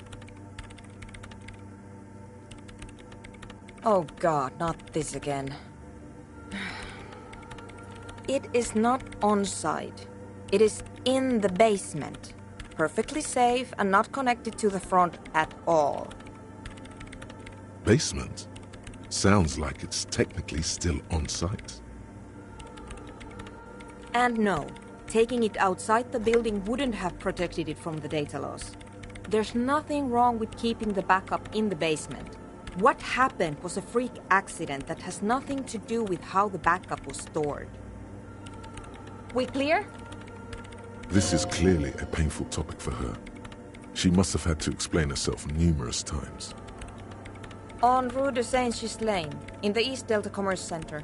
Oh God, not this again. It is not on-site. It is in the basement. Perfectly safe and not connected to the front at all. Basement? Sounds like it's technically still on-site. And no, taking it outside the building wouldn't have protected it from the data loss. There's nothing wrong with keeping the backup in the basement. What happened was a freak accident that has nothing to do with how the backup was stored. We clear? This is clearly a painful topic for her. She must have had to explain herself numerous times. On Rue de Saint-Ghislain, in the East Delta Commerce Center.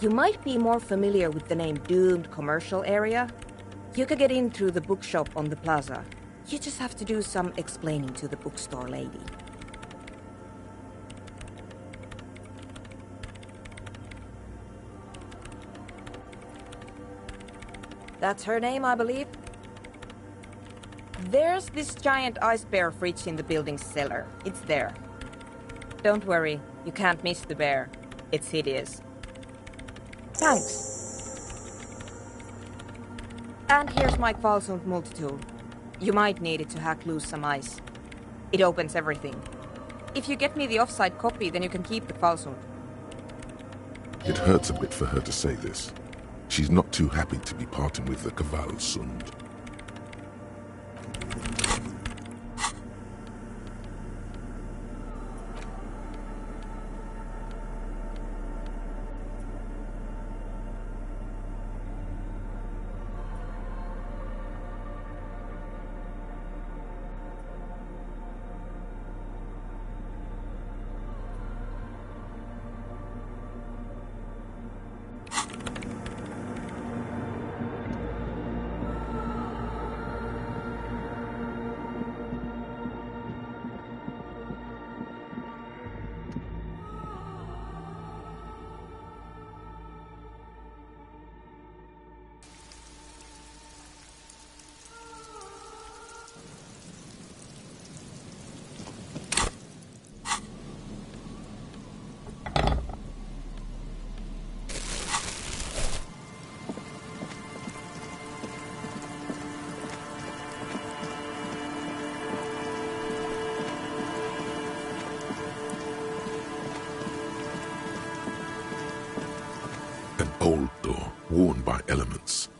You might be more familiar with the name Doomed Commercial Area. You can get in through the bookshop on the plaza. You just have to do some explaining to the bookstore lady. That's her name, I believe. There's this giant ice bear fridge in the building's cellar. It's there. Don't worry, you can't miss the bear. It's hideous. Thanks. And here's my Kvalsund multi-tool. You might need it to hack loose some ice. It opens everything. If you get me the off-site copy, then you can keep the Kvalsund. It hurts a bit for her to say this. She's not too happy to be parting with the Kvalsund. old door, worn by elements.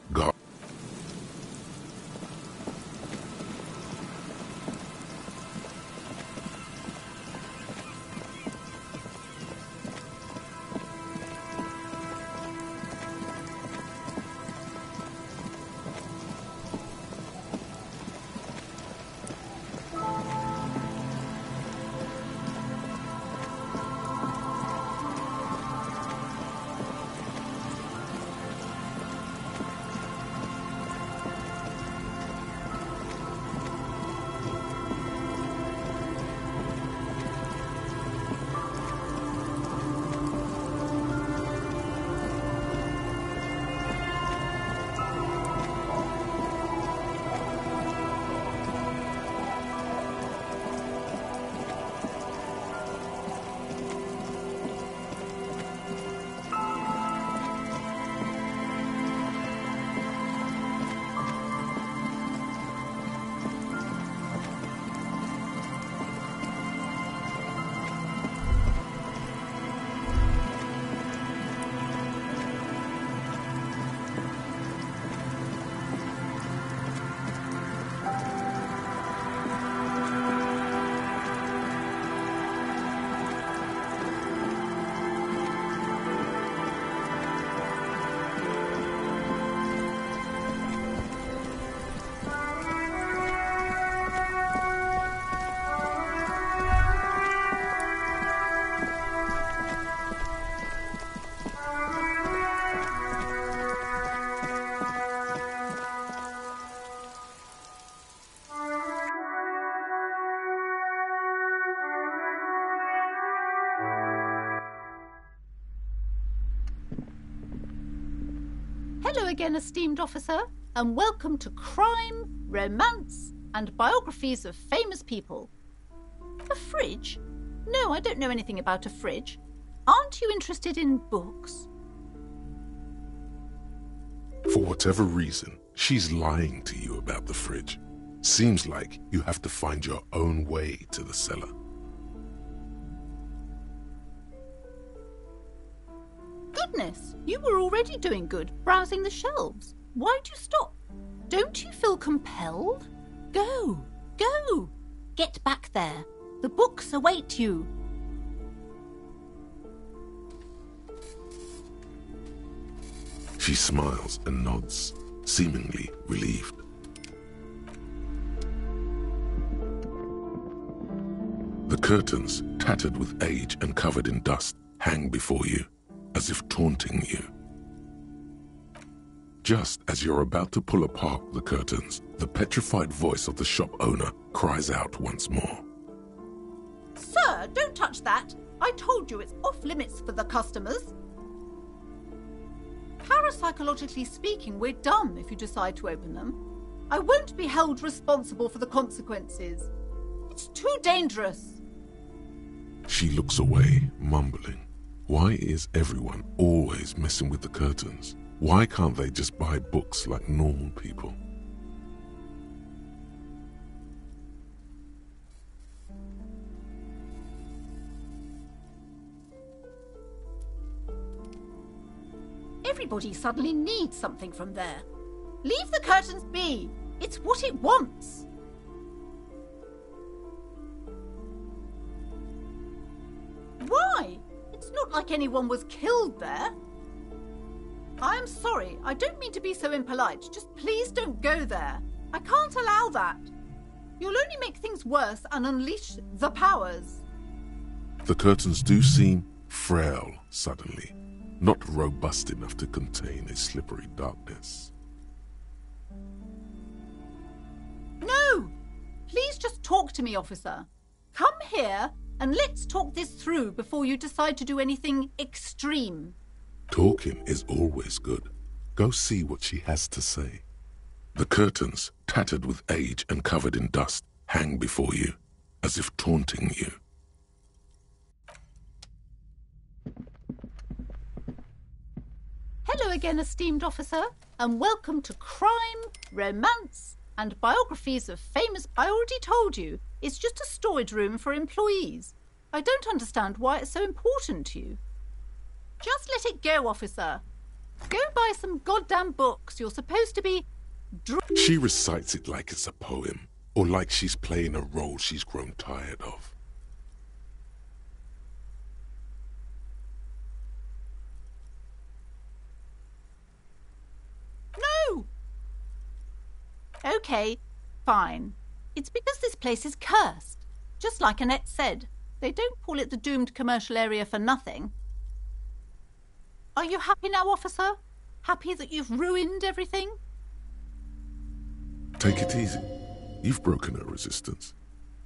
Hello again, esteemed officer, and welcome to Crime, Romance, and Biographies of Famous People. A fridge? No, I don't know anything about a fridge. Aren't you interested in books? For whatever reason, she's lying to you about the fridge. Seems like you have to find your own way to the cellar. Goodness, you were already doing good, browsing the shelves. Why'd you stop? Don't you feel compelled? Go, go! Get back there. The books await you. She smiles and nods, seemingly relieved. The curtains, tattered with age and covered in dust, hang before you, as if taunting you. Just as you're about to pull apart the curtains, the petrified voice of the shop owner cries out once more. Sir, don't touch that. I told you it's off limits for the customers. Parapsychologically speaking, we're done if you decide to open them. I won't be held responsible for the consequences. It's too dangerous. She looks away, mumbling. Why is everyone always messing with the curtains? Why can't they just buy books like normal people? Everybody suddenly needs something from there. Leave the curtains be. It's what it wants. Why? It's not like anyone was killed there. I am sorry. I don't mean to be so impolite. Just please don't go there. I can't allow that. You'll only make things worse and unleash the powers. The curtains do seem frail suddenly, not robust enough to contain a slippery darkness. No! Please just talk to me, officer. Come here and let's talk this through before you decide to do anything extreme. Talking is always good. Go see what she has to say. The curtains, tattered with age and covered in dust, hang before you, as if taunting you. Hello again, esteemed officer, and welcome to Crime, Romance, and Biographies of Famous... I already told you, it's just a storage room for employees. I don't understand why it's so important to you. Just let it go, officer. Go buy some goddamn books. You're supposed to be... She recites it like it's a poem, or like she's playing a role she's grown tired of. No! Okay, fine. It's because this place is cursed. Just like Annette said, they don't call it the doomed commercial area for nothing. Are you happy now, officer? Happy that you've ruined everything? Take it easy. You've broken her resistance.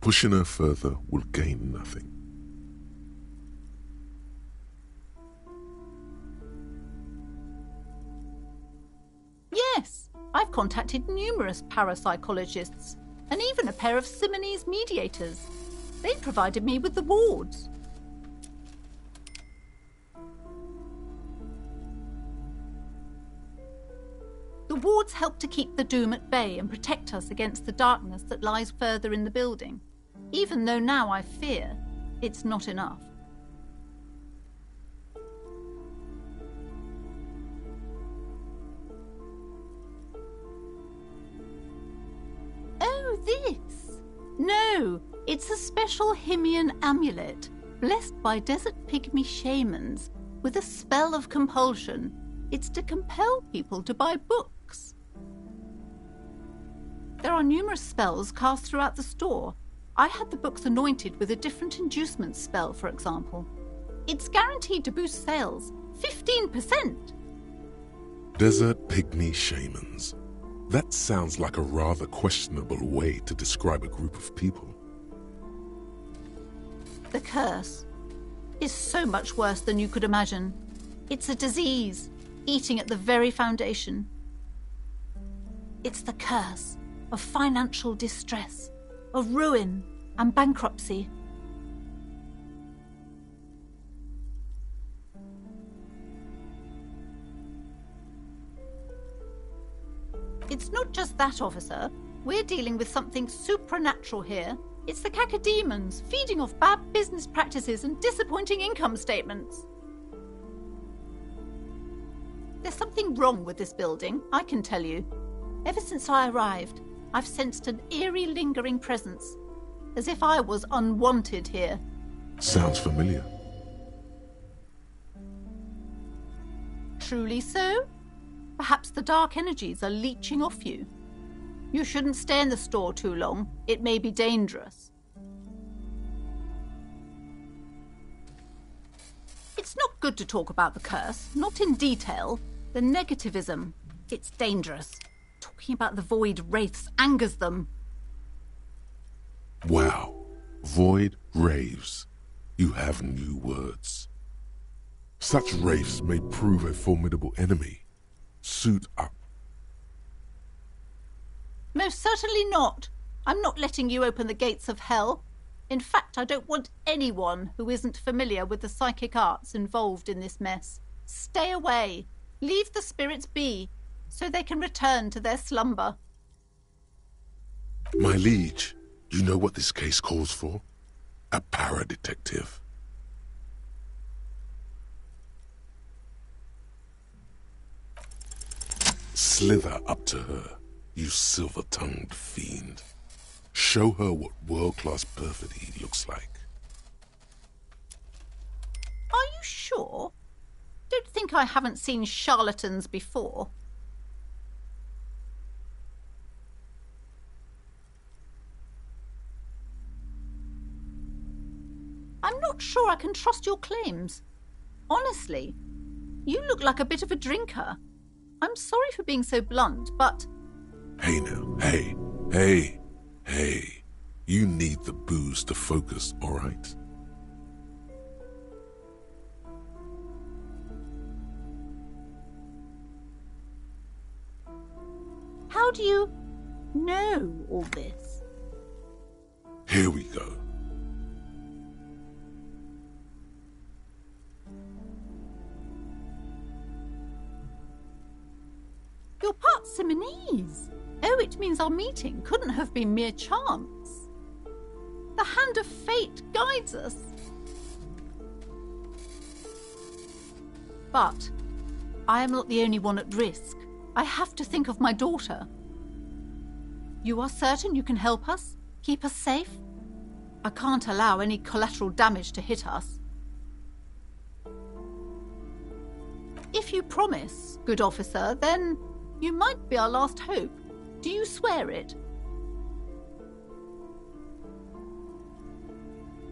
Pushing her further will gain nothing. Yes, I've contacted numerous parapsychologists and even a pair of Simonese mediators. They provided me with the wards. The wards help to keep the doom at bay and protect us against the darkness that lies further in the building, even though now I fear it's not enough. Oh, this? No, it's a special Himian amulet, blessed by desert pygmy shamans, with a spell of compulsion. It's to compel people to buy books. There are numerous spells cast throughout the store. I had the books anointed with a different inducement spell, for example. It's guaranteed to boost sales 15%. Desert pygmy shamans. That sounds like a rather questionable way to describe a group of people. The curse is so much worse than you could imagine. It's a disease, eating at the very foundation. It's the curse of financial distress, of ruin and bankruptcy. It's not just that, officer. We're dealing with something supernatural here. It's the cacodemons feeding off bad business practices and disappointing income statements. There's something wrong with this building, I can tell you. Ever since I arrived, I've sensed an eerie, lingering presence, as if I was unwanted here. Sounds familiar. Truly so? Perhaps the dark energies are leeching off you. You shouldn't stay in the store too long. It may be dangerous. It's not good to talk about the curse, not in detail. The negativism, it's dangerous. Talking about the void wraiths angers them. Wow. Void wraiths. You have new words. Such wraiths may prove a formidable enemy. Suit up. Most certainly not. I'm not letting you open the gates of hell. In fact, I don't want anyone who isn't familiar with the psychic arts involved in this mess. Stay away. Leave the spirits be, so they can return to their slumber. My liege, you know what this case calls for? A para-detective. Slither up to her, you silver-tongued fiend. Show her what world-class perfidy looks like. Are you sure? Don't think I haven't seen charlatans before. I'm not sure I can trust your claims. Honestly, you look like a bit of a drinker. I'm sorry for being so blunt, but... Hey now, hey. You need the booze to focus, all right? How do you know all this? Here we go. You're part Simonese. Oh, it means our meeting couldn't have been mere chance. The hand of fate guides us. But I am not the only one at risk. I have to think of my daughter. You are certain you can help us? Keep us safe? I can't allow any collateral damage to hit us. If you promise, good officer, then you might be our last hope. Do you swear it?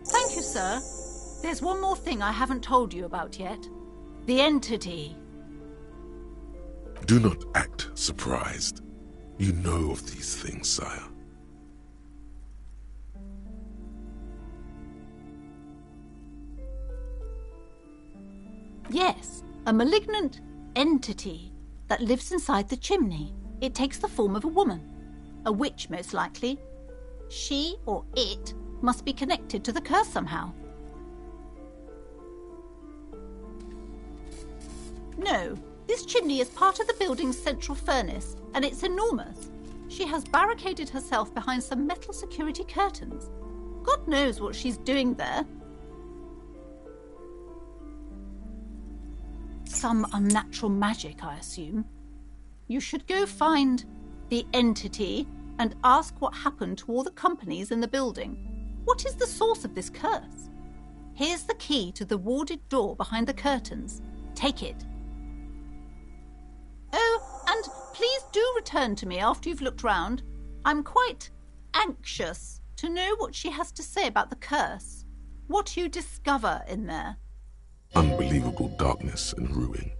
Thank you, sir. There's one more thing I haven't told you about yet. The entity. Do not act surprised. You know of these things, sire. Yes, a malignant entity that lives inside the chimney. It takes the form of a woman. A witch, most likely. She, or it, must be connected to the curse somehow. No, this chimney is part of the building's central furnace, and it's enormous. She has barricaded herself behind some metal security curtains. God knows what she's doing there. Some unnatural magic, I assume. You should go find the entity and ask what happened to all the companies in the building. What is the source of this curse? Here's the key to the warded door behind the curtains. Take it. Oh, and please do return to me after you've looked round. I'm quite anxious to know what she has to say about the curse. What you discover in there. Unbelievable darkness and ruin.